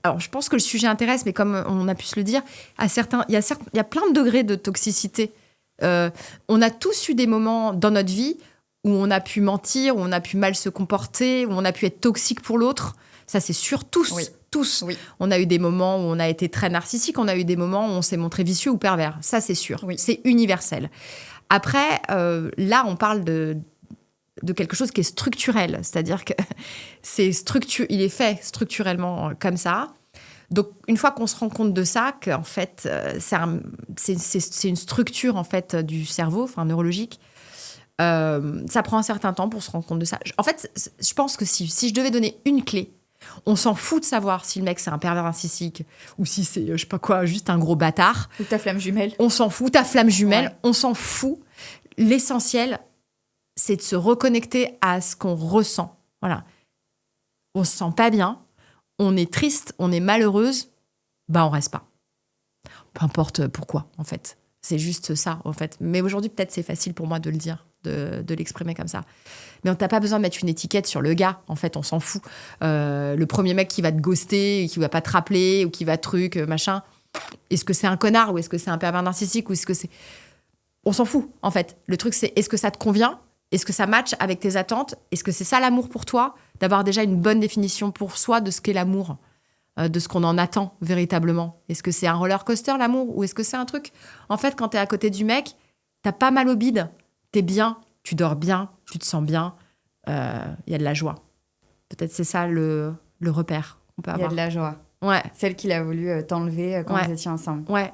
Alors, je pense que le sujet intéresse, mais comme on a pu se le dire, il y a plein de degrés de toxicité. On a tous eu des moments dans notre vie où on a pu mentir, où on a pu mal se comporter, où on a pu être toxique pour l'autre. Ça, c'est sûr, tous. Oui. Tous. Oui. On a eu des moments où on a été très narcissique, on a eu des moments où on s'est montré vicieux ou pervers. Ça, c'est sûr. Oui. C'est universel. Après, là, on parle de quelque chose qui est structurel. C'est-à-dire que il est fait structurellement comme ça. Donc, une fois qu'on se rend compte de ça, qu'en fait, c'est une structure en fait, du cerveau, enfin neurologique, ça prend un certain temps pour se rendre compte de ça. En fait, je pense que si je devais donner une clé, on s'en fout de savoir si le mec c'est un pervers narcissique ou si c'est, je sais pas quoi, juste un gros bâtard. Ou ta flamme jumelle. On s'en fout, ta flamme jumelle, ouais. On s'en fout. L'essentiel, c'est de se reconnecter à ce qu'on ressent. Voilà. On se sent pas bien, on est triste, on est malheureuse, on reste pas. Peu importe pourquoi, en fait. C'est juste ça, en fait. Mais aujourd'hui, peut-être c'est facile pour moi de le dire, de l'exprimer comme ça. Mais on n'a pas besoin de mettre une étiquette sur le gars, en fait, on s'en fout. Le premier mec qui va te ghoster, qui va pas te rappeler, ou qui va machin, est-ce que c'est un connard, ou est-ce que c'est un pervers narcissique, ou est-ce que c'est... On s'en fout, en fait. Le truc, c'est est-ce que ça te convient? Est-ce que ça matche avec tes attentes? Est-ce que c'est ça l'amour pour toi? D'avoir déjà une bonne définition pour soi de ce qu'est l'amour, de ce qu'on en attend véritablement. Est-ce que c'est un roller coaster, l'amour? Ou est-ce que c'est un truc... En fait, quand t'es à côté du mec, t'as pas mal au bide, t'es bien, tu dors bien, tu te sens bien, y a de la joie. Peut-être c'est ça le repère qu'on peut avoir. Il y a de la joie. Ouais. Celle qu'il a voulu t'enlever quand vous étiez ensemble. Ouais.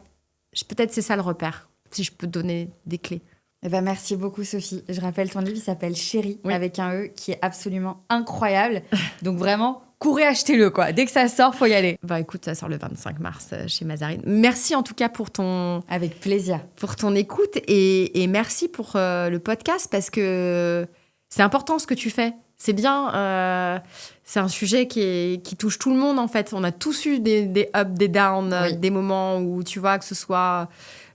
Peut-être c'est ça le repère. si je peux donner des clés. Eh ben, merci beaucoup, Sophie. Je rappelle, ton livre, il s'appelle Chérie, avec un E, qui est absolument incroyable. Donc vraiment, courez, achetez-le, quoi. Dès que ça sort, faut y aller. Écoute, ça sort le 25 mars chez Mazarine. Merci en tout cas pour ton... Avec plaisir. Pour ton écoute et merci pour le podcast parce que c'est important ce que tu fais. C'est bien, c'est un sujet qui touche tout le monde en fait. On a tous eu des ups, des downs, des moments où tu vois que ce soit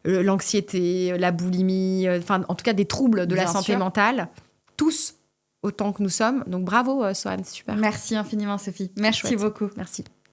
l'anxiété, la boulimie, en tout cas des troubles de la santé mentale. Tous autant que nous sommes. Donc bravo Soham, c'est super. Merci infiniment Sophie. Merci beaucoup. Merci.